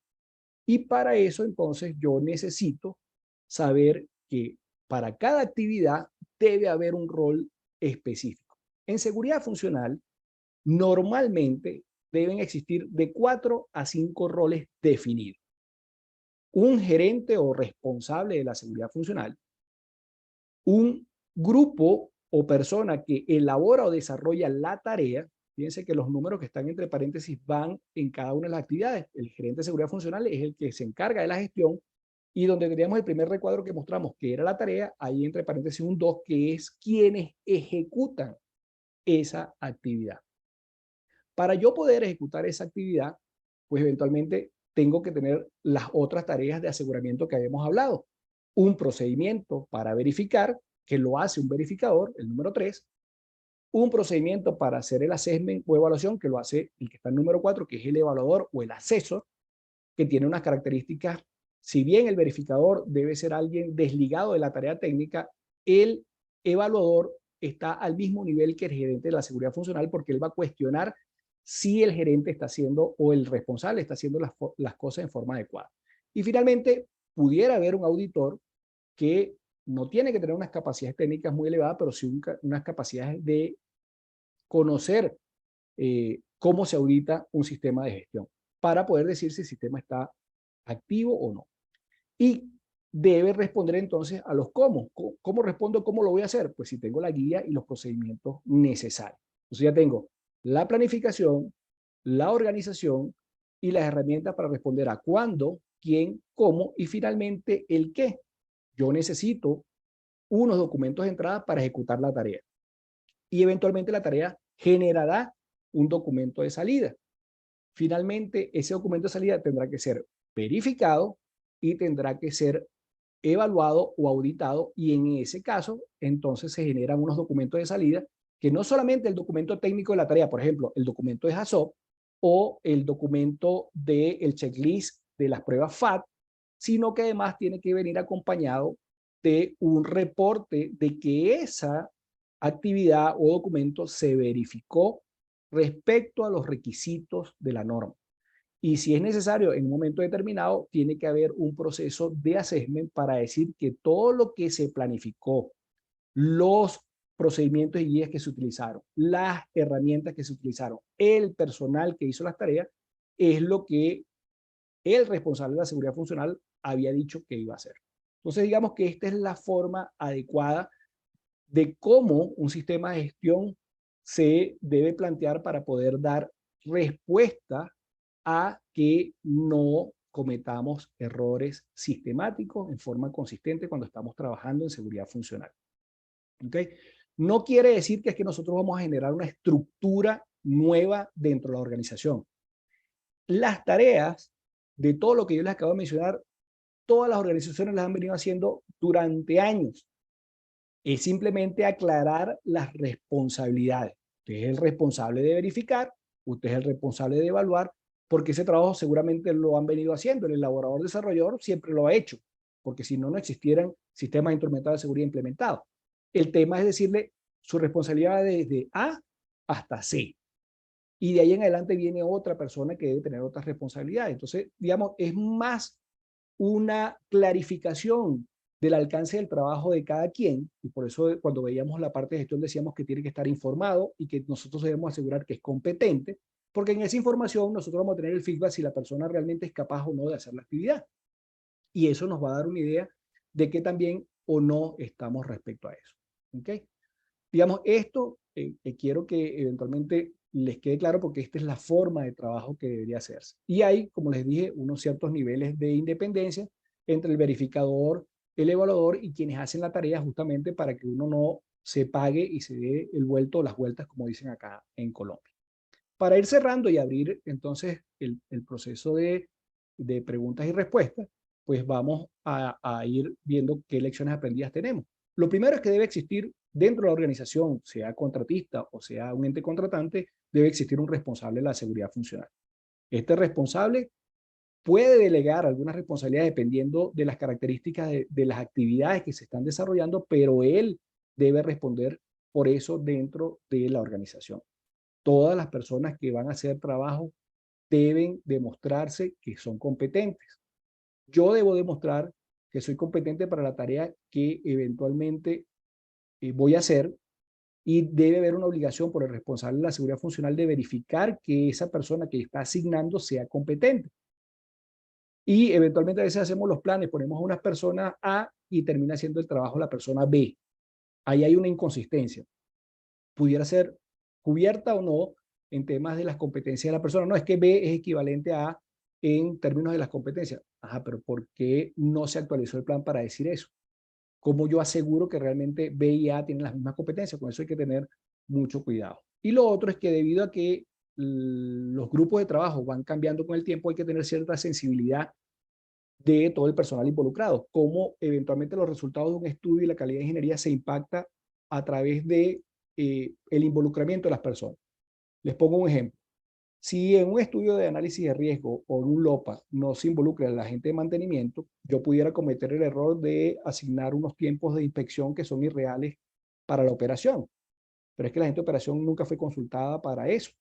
Y para eso, entonces, yo necesito saber que para cada actividad debe haber un rol específico. En seguridad funcional, normalmente deben existir de 4 a 5 roles definidos. Un gerente o responsable de la seguridad funcional, un grupo o persona que elabora o desarrolla la tarea. Fíjense que los números que están entre paréntesis van en cada una de las actividades. El gerente de seguridad funcional es el que se encarga de la gestión, y donde teníamos el primer recuadro que mostramos que era la tarea, ahí entre paréntesis un 2, que es quienes ejecutan esa actividad. Para yo poder ejecutar esa actividad, pues eventualmente tengo que tener las otras tareas de aseguramiento que habíamos hablado. Un procedimiento para verificar, que lo hace un verificador, el número 3. Un procedimiento para hacer el assessment o evaluación, que lo hace el que está en número 4, que es el evaluador o el asesor, que tiene unas características. Si bien el verificador debe ser alguien desligado de la tarea técnica, el evaluador está al mismo nivel que el gerente de la seguridad funcional, porque él va a cuestionar si el gerente está haciendo o el responsable está haciendo las cosas en forma adecuada. Y finalmente, pudiera haber un auditor que no tiene que tener unas capacidades técnicas muy elevadas, pero sí unas capacidades de conocer cómo se audita un sistema de gestión para poder decir si el sistema está activo o no. Y debe responder entonces a los cómo. ¿Cómo respondo? ¿Cómo lo voy a hacer? Pues si tengo la guía y los procedimientos necesarios. Entonces ya tengo la planificación, la organización y las herramientas para responder a cuándo, quién, cómo y finalmente el qué. Yo necesito unos documentos de entrada para ejecutar la tarea. Y eventualmente la tarea generará un documento de salida. Finalmente, ese documento de salida tendrá que ser verificado y tendrá que ser evaluado o auditado, y en ese caso, entonces se generan unos documentos de salida que no solamente el documento técnico de la tarea, por ejemplo, el documento de HACCP o el documento del checklist de las pruebas FAT, sino que además tiene que venir acompañado de un reporte de que esa actividad o documento se verificó respecto a los requisitos de la norma. Y si es necesario en un momento determinado, tiene que haber un proceso de assessment para decir que todo lo que se planificó, los procedimientos y guías que se utilizaron, las herramientas que se utilizaron, el personal que hizo las tareas, es lo que el responsable de la seguridad funcional había dicho que iba a hacer. Entonces, digamos que esta es la forma adecuada de cómo un sistema de gestión se debe plantear para poder dar respuesta a que no cometamos errores sistemáticos en forma consistente cuando estamos trabajando en seguridad funcional. ¿Okay? No quiere decir que es que nosotros vamos a generar una estructura nueva dentro de la organización. Las tareas de todo lo que yo les acabo de mencionar, todas las organizaciones las han venido haciendo durante años. Es simplemente aclarar las responsabilidades. Usted es el responsable de verificar, usted es el responsable de evaluar, porque ese trabajo seguramente lo han venido haciendo. El elaborador desarrollador siempre lo ha hecho, porque si no, no existieran sistemas instrumentados de seguridad implementados. El tema es decirle su responsabilidad desde A hasta C. Y de ahí en adelante viene otra persona que debe tener otras responsabilidades. Entonces, digamos, es más una clarificación del alcance del trabajo de cada quien, y por eso cuando veíamos la parte de gestión decíamos que tiene que estar informado y que nosotros debemos asegurar que es competente, porque en esa información nosotros vamos a tener el feedback si la persona realmente es capaz o no de hacer la actividad. Y eso nos va a dar una idea de qué también o no estamos respecto a eso. ¿Ok? Digamos, esto quiero que eventualmente les quede claro porque esta es la forma de trabajo que debería hacerse. Y hay, como les dije, unos ciertos niveles de independencia entre el verificador, el evaluador y quienes hacen la tarea justamente para que uno no se pague y se dé el vuelto o las vueltas, como dicen acá en Colombia. Para ir cerrando y abrir entonces el proceso de preguntas y respuestas, pues vamos a ir viendo qué lecciones aprendidas tenemos. Lo primero es que debe existir dentro de la organización, sea contratista o sea un ente contratante, debe existir un responsable de la seguridad funcional. Este responsable puede delegar algunas responsabilidades dependiendo de las características de las actividades que se están desarrollando, pero él debe responder por eso dentro de la organización. Todas las personas que van a hacer trabajo deben demostrarse que son competentes. Yo debo demostrar que soy competente para la tarea que eventualmente voy a hacer, y debe haber una obligación por el responsable de la seguridad funcional de verificar que esa persona que está asignando sea competente. Y eventualmente a veces hacemos los planes, ponemos a unas personas A y termina haciendo el trabajo la persona B. ahí hay una inconsistencia. Pudiera ser cubierta o no en temas de las competencias de la persona. No, es que B es equivalente a A en términos de las competencias. Ajá, pero ¿por qué no se actualizó el plan para decir eso? ¿Cómo yo aseguro que realmente B y A tienen las mismas competencias? Con eso hay que tener mucho cuidado. Y lo otro es que debido a que los grupos de trabajo van cambiando con el tiempo, hay que tener cierta sensibilidad de todo el personal involucrado, cómo eventualmente los resultados de un estudio y la calidad de ingeniería se impacta a través de el involucramiento de las personas. Les pongo un ejemplo. Si en un estudio de análisis de riesgo o en un LOPA no se involucra el agente de mantenimiento, yo pudiera cometer el error de asignar unos tiempos de inspección que son irreales para la operación. Pero es que la gente de operación nunca fue consultada para eso.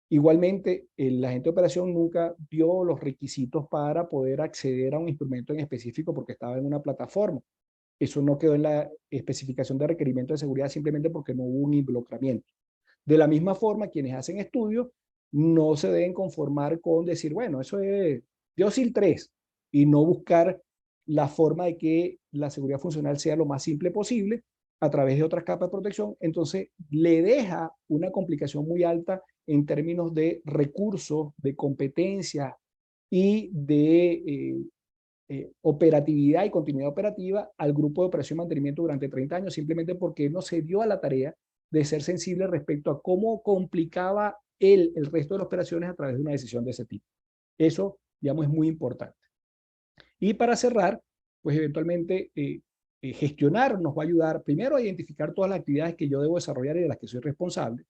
Igualmente, el agente de operación nunca dio los requisitos para poder acceder a un instrumento en específico porque estaba en una plataforma. Eso no quedó en la especificación de requerimiento de seguridad simplemente porque no hubo un involucramiento. De la misma forma, quienes hacen estudios no se deben conformar con decir, bueno, eso es de OSIL 3 y no buscar la forma de que la seguridad funcional sea lo más simple posible a través de otras capas de protección. Entonces, le deja una complicación muy alta en términos de recursos, de competencia y de operatividad y continuidad operativa al grupo de operación y mantenimiento durante 30 años, simplemente porque no se dio a la tarea de ser sensible respecto a cómo complicaba el resto de las operaciones a través de una decisión de ese tipo. Eso, digamos, es muy importante. Y para cerrar, pues eventualmente gestionar nos va a ayudar primero a identificar todas las actividades que yo debo desarrollar y de las que soy responsable,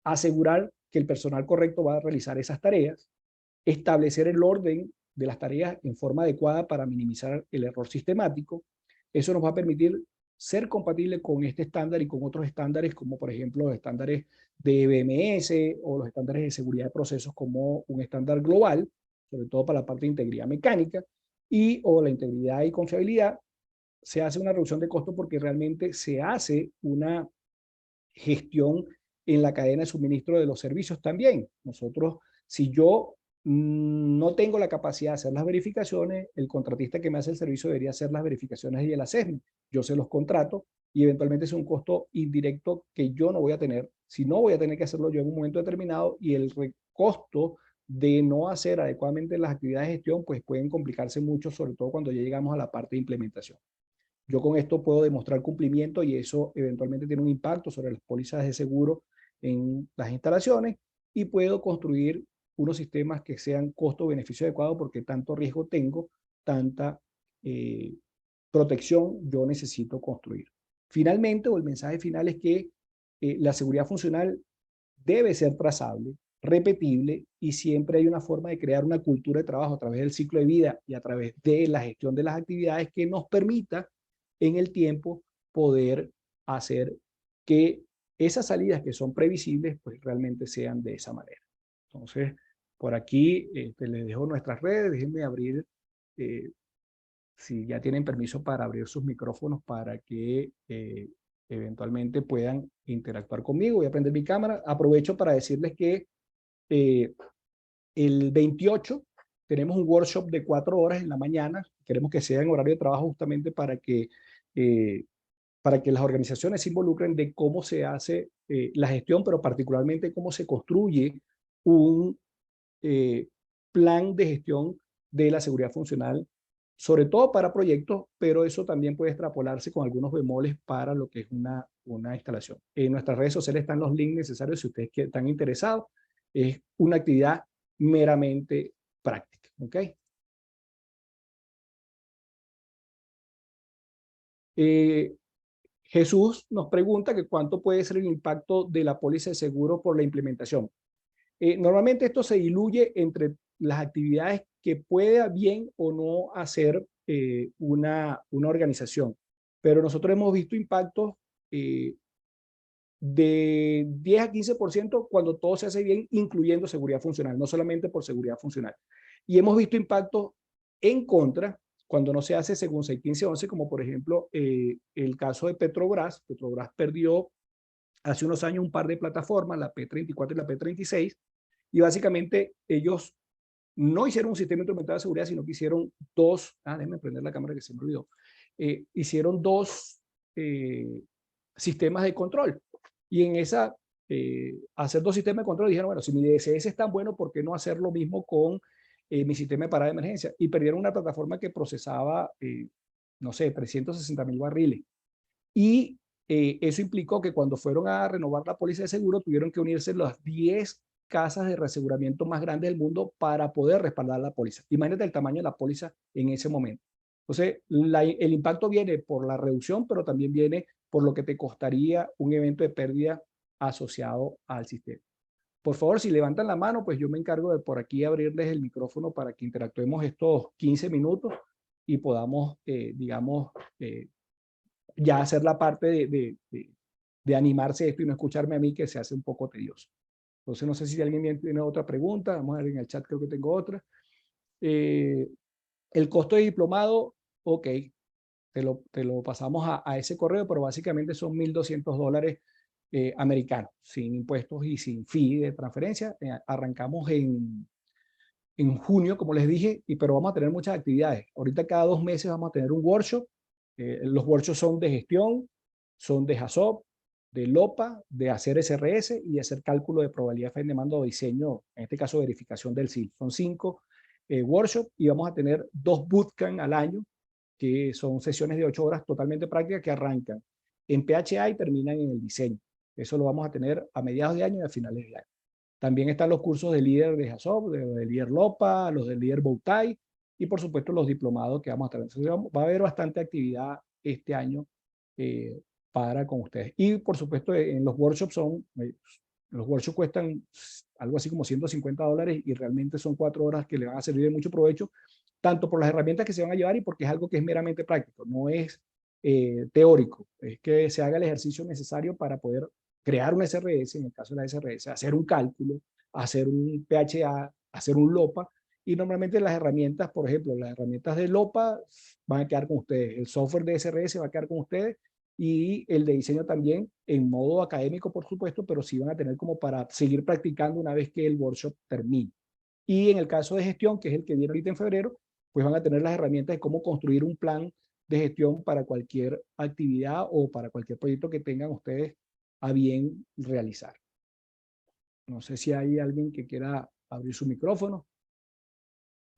asegurar que el personal correcto va a realizar esas tareas, establecer el orden de las tareas en forma adecuada para minimizar el error sistemático. Eso nos va a permitir ser compatible con este estándar y con otros estándares, como por ejemplo los estándares de BMS o los estándares de seguridad de procesos como un estándar global, sobre todo para la parte de integridad mecánica, y o la integridad y confiabilidad. Se hace una reducción de costos porque realmente se hace una gestión en la cadena de suministro de los servicios también. Nosotros, si yo no tengo la capacidad de hacer las verificaciones, el contratista que me hace el servicio debería hacer las verificaciones y el assessment. Yo se los contrato y eventualmente es un costo indirecto que yo no voy a tener, si no voy a tener que hacerlo yo en un momento determinado y el costo de no hacer adecuadamente las actividades de gestión, pues pueden complicarse mucho, sobre todo cuando ya llegamos a la parte de implementación. Yo con esto puedo demostrar cumplimiento y eso eventualmente tiene un impacto sobre las pólizas de seguro en las instalaciones y puedo construir unos sistemas que sean costo-beneficio adecuado porque tanto riesgo tengo, tanta protección yo necesito construir. Finalmente, o el mensaje final es que la seguridad funcional debe ser trazable, repetible y siempre hay una forma de crear una cultura de trabajo a través del ciclo de vida y a través de la gestión de las actividades que nos permita en el tiempo poder hacer que esas salidas que son previsibles pues realmente sean de esa manera. Entonces, por aquí les dejo nuestras redes, déjenme abrir, si ya tienen permiso para abrir sus micrófonos para que eventualmente puedan interactuar conmigo. Voy a prender mi cámara. Aprovecho para decirles que eh, el 28 tenemos un workshop de 4 horas en la mañana. Queremos que sea en horario de trabajo justamente eh, para que las organizaciones se involucren de cómo se hace la gestión, pero particularmente cómo se construye un plan de gestión de la seguridad funcional, sobre todo para proyectos, pero eso también puede extrapolarse con algunos bemoles para lo que es una instalación. En nuestras redes sociales están los links necesarios si ustedes están interesados. Es una actividad meramente práctica. ¿Ok? Eh, Jesús nos pregunta que cuánto puede ser el impacto de la póliza de seguro por la implementación. Normalmente esto se diluye entre las actividades que pueda bien o no hacer una organización, pero nosotros hemos visto impactos eh, de 10 a 15% cuando todo se hace bien, incluyendo seguridad funcional, no solamente por seguridad funcional. Y hemos visto impactos en contra cuando no se hace según 61511, como por ejemplo el caso de Petrobras. Petrobras perdió hace unos años un par de plataformas, la P34 y la P36, y básicamente ellos no hicieron un sistema instrumental de seguridad, sino que hicieron dos, déjenme prender la cámara que se me olvidó, hicieron dos sistemas de control. Y en esa, hacer dos sistemas de control, dijeron, bueno, si mi DSS es tan bueno, ¿por qué no hacer lo mismo con mi sistema de parada de emergencia? Y perdieron una plataforma que procesaba, no sé, 360.000 barriles. Y eso implicó que cuando fueron a renovar la póliza de seguro, tuvieron que unirse las 10 casas de reaseguramiento más grandes del mundo para poder respaldar la póliza. Imagínate el tamaño de la póliza en ese momento. Entonces, el impacto viene por la reducción, pero también viene por lo que te costaría un evento de pérdida asociado al sistema. Por favor, si levantan la mano, pues yo me encargo de por aquí abrirles el micrófono para que interactuemos estos 15 minutos y podamos, digamos, ya hacer la parte de animarse esto y no escucharme a mí, que se hace un poco tedioso. Entonces, no sé si alguien tiene otra pregunta. Vamos a ver en el chat, creo que tengo otra. El costo de diplomado, ok, te lo pasamos a ese correo, pero básicamente son $1,200 americanos, sin impuestos y sin fee de transferencia. Arrancamos en junio, como les dije, pero vamos a tener muchas actividades. Ahorita cada 2 meses vamos a tener un workshop. Los workshops son de gestión, son de HACCP, de LOPA, de hacer SRS y de hacer cálculo de probabilidad de demanda o diseño, en este caso verificación del SIL. Son 5 workshops y vamos a tener 2 bootcamp al año, que son sesiones de 8 horas totalmente prácticas que arrancan en PHA y terminan en el diseño. Eso lo vamos a tener a mediados de año y a finales de año. También están los cursos de líder de HACCP, de líder LOPA, los de líder Bowtie y por supuesto los diplomados que vamos a tener. Entonces, va a haber bastante actividad este año para con ustedes. Y por supuesto en los workshops los workshops cuestan algo así como $150 y realmente son 4 horas que le van a servir de mucho provecho, tanto por las herramientas que se van a llevar y porque es algo que es meramente práctico, no es teórico, es que se haga el ejercicio necesario para poder crear un SRS, en el caso de la SRS, hacer un cálculo, hacer un PHA, hacer un LOPA, y normalmente las herramientas, por ejemplo, las herramientas de LOPA van a quedar con ustedes, el software de SRS va a quedar con ustedes, y el de diseño también en modo académico, por supuesto, pero sí van a tener como para seguir practicando una vez que el workshop termine. Y en el caso de gestión, que es el que viene ahorita en febrero, pues van a tener las herramientas de cómo construir un plan de gestión para cualquier actividad o para cualquier proyecto que tengan ustedes a bien realizar. No sé si hay alguien que quiera abrir su micrófono.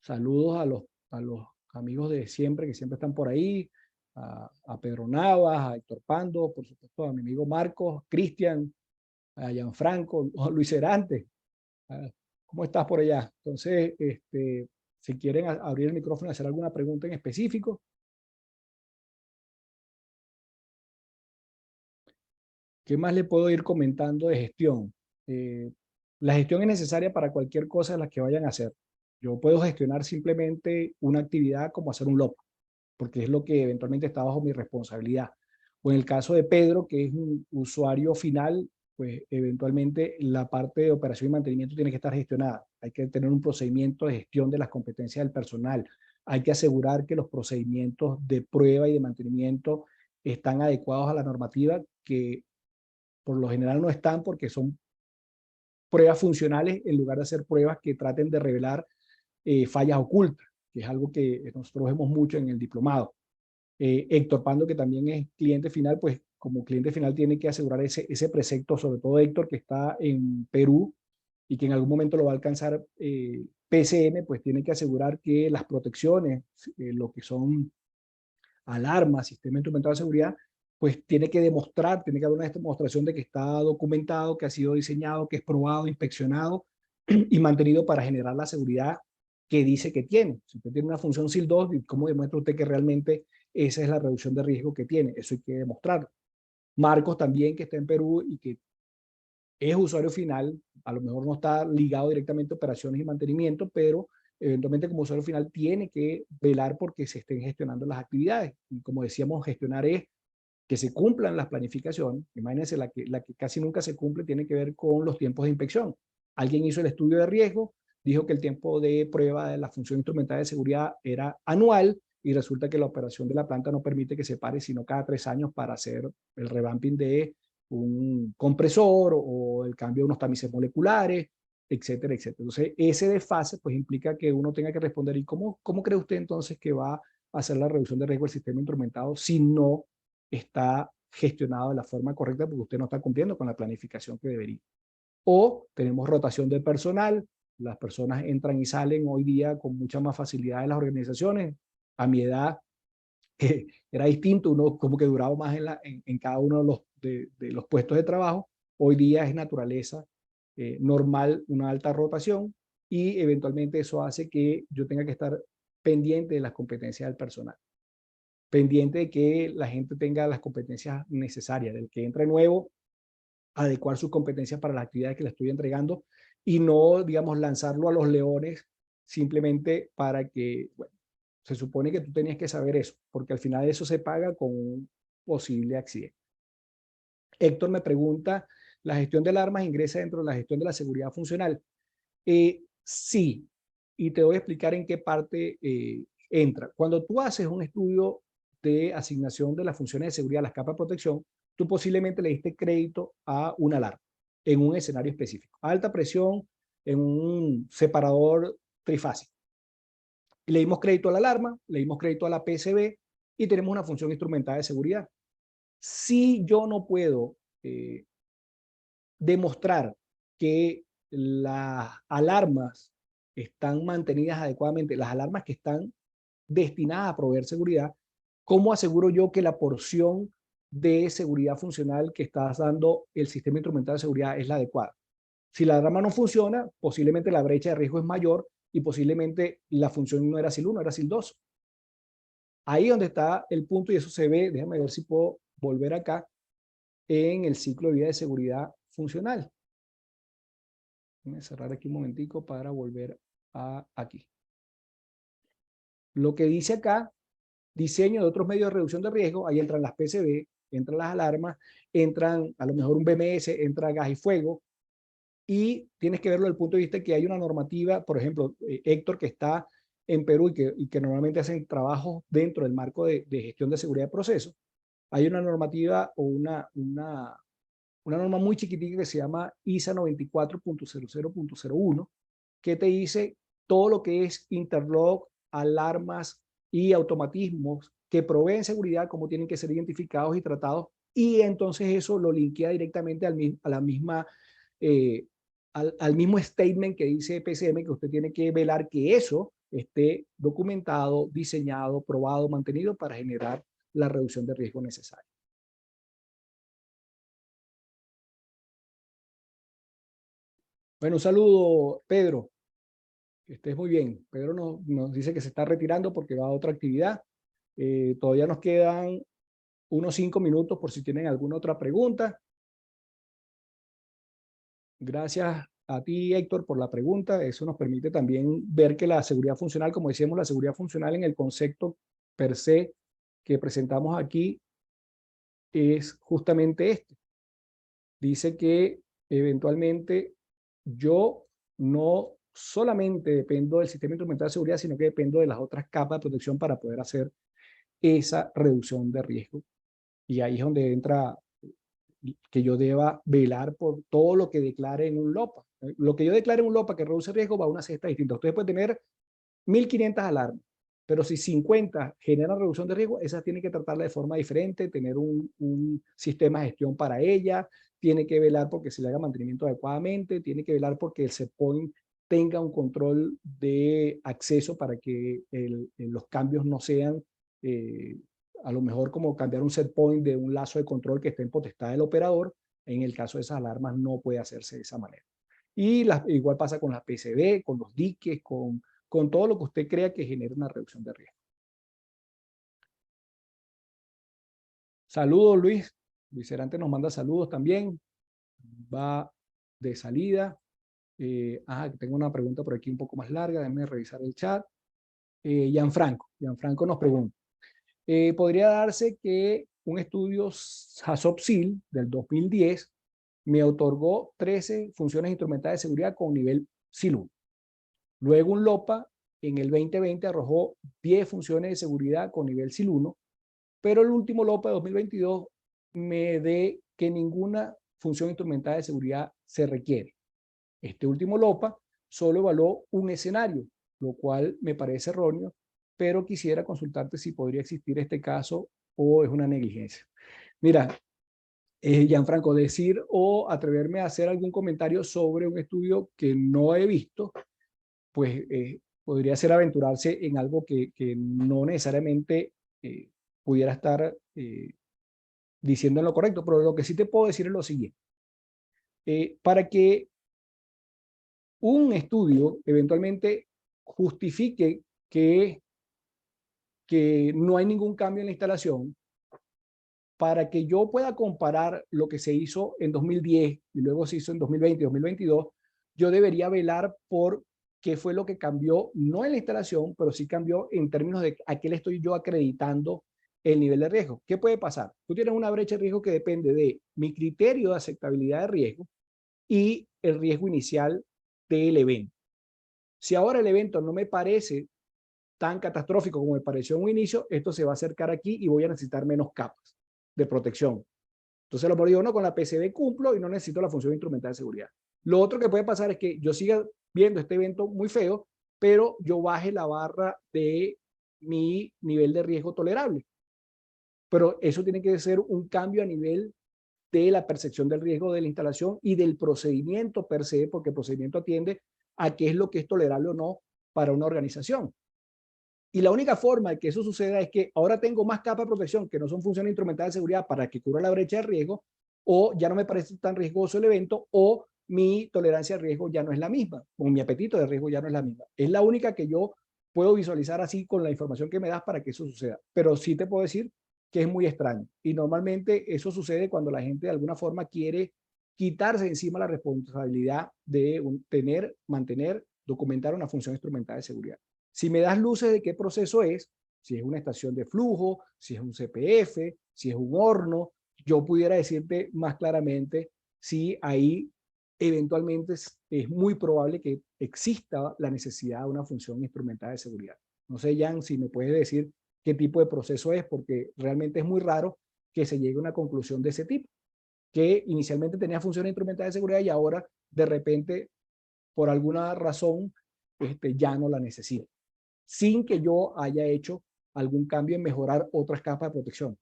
Saludos a los amigos de siempre, que siempre están por ahí, a Pedro Navas, a Héctor Pando, por supuesto a mi amigo Marcos, Cristian, a Gianfranco, a Luis Herante. ¿Cómo estás por allá? Entonces, si quieren abrir el micrófono y hacer alguna pregunta en específico. ¿Qué más le puedo ir comentando de gestión? La gestión es necesaria para cualquier cosa de las que vayan a hacer. Yo puedo gestionar simplemente una actividad como hacer un LOP, porque es lo que eventualmente está bajo mi responsabilidad. O en el caso de Pedro, que es un usuario final, pues eventualmente la parte de operación y mantenimiento tiene que estar gestionada. Hay que tener un procedimiento de gestión de las competencias del personal. Hay que asegurar que los procedimientos de prueba y de mantenimiento están adecuados a la normativa, que por lo general no están porque son pruebas funcionales en lugar de hacer pruebas que traten de revelar fallas ocultas, que es algo que nosotros vemos mucho en el diplomado. Héctor Pando, que también es cliente final, pues como cliente final tiene que asegurar ese precepto, sobre todo Héctor, que está en Perú y que en algún momento lo va a alcanzar PCM, pues tiene que asegurar que las protecciones, lo que son alarmas, sistema instrumentado de seguridad, pues tiene que demostrar, tiene que haber una demostración de que está documentado, que ha sido diseñado, que es probado, inspeccionado y mantenido para generar la seguridad que dice que tiene. Si usted tiene una función SIL 2, ¿cómo demuestra usted que realmente esa es la reducción de riesgo que tiene? Eso hay que demostrarlo. Marcos también, que está en Perú y que es usuario final, a lo mejor no está ligado directamente a operaciones y mantenimiento, pero eventualmente como usuario final tiene que velar porque se estén gestionando las actividades. Y como decíamos, gestionar es que se cumplan las planificaciones. Imagínense, la que casi nunca se cumple tiene que ver con los tiempos de inspección. Alguien hizo el estudio de riesgo, dijo que el tiempo de prueba de la función instrumental de seguridad era anual y resulta que la operación de la planta no permite que se pare sino cada 3 años para hacer el revamping de un compresor o el cambio de unos tamices moleculares, etcétera, etcétera. Entonces, ese desfase pues implica que uno tenga que responder, ¿y cómo cree usted entonces que va a hacer la reducción de riesgo del sistema instrumentado si no está gestionado de la forma correcta porque usted no está cumpliendo con la planificación que debería. O tenemos rotación de personal, las personas entran y salen hoy día con mucha más facilidad en las organizaciones. A mi edad era distinto, uno como que duraba más en cada uno de los puestos de trabajo. Hoy día es naturaleza normal una alta rotación y eventualmente eso hace que yo tenga que estar pendiente de las competencias del personal, pendiente de que la gente tenga las competencias necesarias, del que entre nuevo, adecuar sus competencias para las actividades que le estoy entregando y no, digamos, lanzarlo a los leones simplemente para que, bueno, se supone que tú tenías que saber eso, porque al final eso se paga con un posible accidente. Héctor me pregunta, ¿la gestión de alarmas ingresa dentro de la gestión de la seguridad funcional? Sí, y te voy a explicar en qué parte entra. Cuando tú haces un estudio de asignación de las funciones de seguridad, las capas de protección, tú posiblemente le diste crédito a una alarma en un escenario específico. Alta presión en un separador trifásico. Le dimos crédito a la alarma, le dimos crédito a la PCB y tenemos una función instrumental de seguridad. Si yo no puedo demostrar que las alarmas están mantenidas adecuadamente, las alarmas que están destinadas a proveer seguridad, ¿cómo aseguro yo que la porción de seguridad funcional que está dando el sistema instrumental de seguridad es la adecuada? Si la alarma no funciona, posiblemente la brecha de riesgo es mayor y posiblemente la función no era SIL 1, era SIL 2. Ahí donde está el punto, y eso se ve, déjame ver si puedo volver acá, en el ciclo de vida de seguridad funcional. Voy a cerrar aquí un momentico para volver a aquí. Lo que dice acá, diseño de otros medios de reducción de riesgo, ahí entran las PCB, entran las alarmas, entran a lo mejor un BMS, entra gas y fuego, y tienes que verlo desde el punto de vista de que hay una normativa, por ejemplo, Héctor, que está en Perú y que normalmente hacen trabajos dentro del marco de gestión de seguridad de procesos. Hay una normativa o una norma muy chiquitica que se llama ISA 94.00.01, que te dice todo lo que es interlock, alarmas y automatismos que proveen seguridad, cómo tienen que ser identificados y tratados, y entonces eso lo linkea directamente a la misma, al mismo statement que dice PCM, que usted tiene que velar que eso esté documentado, diseñado, probado, mantenido para generar la reducción de riesgo necesaria. Bueno, un saludo, Pedro. Que estés muy bien. Pedro nos dice que se está retirando porque va a otra actividad. Todavía nos quedan unos 5 minutos por si tienen alguna otra pregunta. Gracias a ti, Héctor, por la pregunta. Eso nos permite también ver que la seguridad funcional, como decíamos, la seguridad funcional en el concepto per se que presentamos aquí es justamente este. Dice que eventualmente yo no solamente dependo del sistema instrumental de seguridad, sino que dependo de las otras capas de protección para poder hacer esa reducción de riesgo. Y ahí es donde entra que yo deba velar por todo lo que declare en un LOPA. Lo que yo declare en un LOPA que reduce riesgo va a una cesta distinta. Ustedes pueden tener 1.500 alarmas, pero si 50 generan reducción de riesgo, esas tienen que tratarla de forma diferente, tener un sistema de gestión para ella, tiene que velar porque se le haga mantenimiento adecuadamente, tiene que velar porque el set point tenga un control de acceso para que los cambios no sean a lo mejor como cambiar un set point de un lazo de control que esté en potestad del operador. En el caso de esas alarmas no puede hacerse de esa manera. Y igual pasa con las PCB, con los diques, con todo lo que usted crea que genere una reducción de riesgo. Saludos, Luis. Luis Herante nos manda saludos también. Va de salida. Tengo una pregunta por aquí un poco más larga. Déjenme revisar el chat. Gianfranco nos pregunta. ¿Podría darse que un estudio HACCP del 2010 me otorgó 13 funciones instrumentales de seguridad con nivel SIL 1? Luego un LOPA en el 2020 arrojó 10 funciones de seguridad con nivel SIL 1, pero el último LOPA de 2022 me dé que ninguna función instrumental de seguridad se requiere. Este último LOPA solo evaluó un escenario, lo cual me parece erróneo, pero quisiera consultarte si podría existir este caso o es una negligencia. Mira, Gianfranco, decir o atreverme a hacer algún comentario sobre un estudio que no he visto, pues podría ser aventurarse en algo que no necesariamente pudiera estar diciendo en lo correcto, pero lo que sí te puedo decir es lo siguiente. Para que un estudio eventualmente justifique que no hay ningún cambio en la instalación, para que yo pueda comparar lo que se hizo en 2010 y luego se hizo en 2020 y 2022, yo debería velar por qué fue lo que cambió, no en la instalación, pero sí cambió en términos de a qué le estoy yo acreditando el nivel de riesgo. ¿Qué puede pasar? Tú tienes una brecha de riesgo que depende de mi criterio de aceptabilidad de riesgo y el riesgo inicial del evento. Si ahora el evento no me parece tan catastrófico como me pareció en un inicio, esto se va a acercar aquí y voy a necesitar menos capas de protección. Entonces, lo digo, no, con la PCB cumplo y no necesito la función instrumental de seguridad. Lo otro que puede pasar es que yo siga viendo este evento muy feo, pero yo baje la barra de mi nivel de riesgo tolerable. Pero eso tiene que ser un cambio a nivel de la percepción del riesgo de la instalación y del procedimiento per se, porque el procedimiento atiende a qué es lo que es tolerable o no para una organización. Y la única forma de que eso suceda es que ahora tengo más capas de protección que no son funciones instrumentales de seguridad para que cubra la brecha de riesgo, o ya no me parece tan riesgoso el evento, o mi tolerancia al riesgo ya no es la misma, o mi apetito de riesgo ya no es la misma. Es la única que yo puedo visualizar así con la información que me das para que eso suceda. Pero sí te puedo decir que es muy extraño. Y normalmente eso sucede cuando la gente de alguna forma quiere quitarse encima la responsabilidad de mantener, documentar una función instrumental de seguridad. Si me das luces de qué proceso es, si es una estación de flujo, si es un CPF, si es un horno, yo pudiera decirte más claramente si ahí eventualmente es muy probable que exista la necesidad de una función instrumental de seguridad. No sé, Jan, si me puedes decir qué tipo de proceso es, porque realmente es muy raro que se llegue a una conclusión de ese tipo, que inicialmente tenía funciones instrumentales de seguridad y ahora de repente, por alguna razón, ya no la necesita, sin que yo haya hecho algún cambio en mejorar otras capas de protección.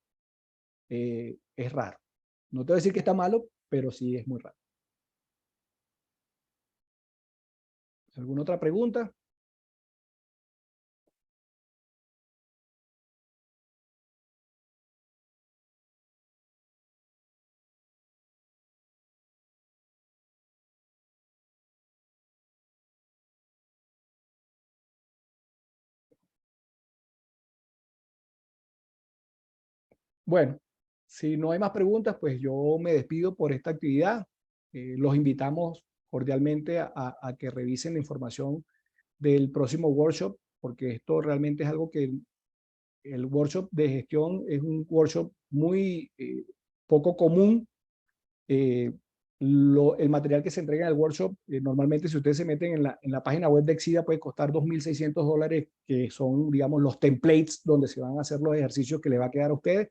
Es raro. No te voy a decir que está malo, pero sí es muy raro. ¿Alguna otra pregunta? Bueno, si no hay más preguntas, pues yo me despido por esta actividad. Los invitamos cordialmente a que revisen la información del próximo workshop, porque esto realmente es algo que el workshop de gestión es un workshop muy poco común. Eh, el material que se entrega en el workshop, normalmente si ustedes se meten en la página web de Exida, puede costar $2,600, que son, digamos, los templates donde se van a hacer los ejercicios que le va a quedar a ustedes.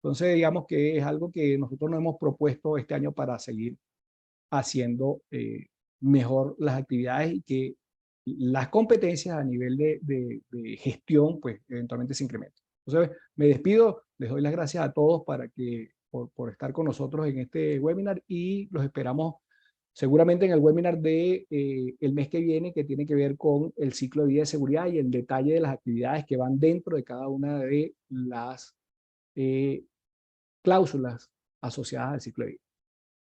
Entonces, digamos que es algo que nosotros nos hemos propuesto este año para seguir haciendo mejor las actividades y que las competencias a nivel de gestión, pues eventualmente se incrementen. Entonces, me despido, les doy las gracias a todos por estar con nosotros en este webinar y los esperamos seguramente en el webinar de el mes que viene, que tiene que ver con el ciclo de vida de seguridad y el detalle de las actividades que van dentro de cada una de las cláusulas asociadas al ciclo de vida.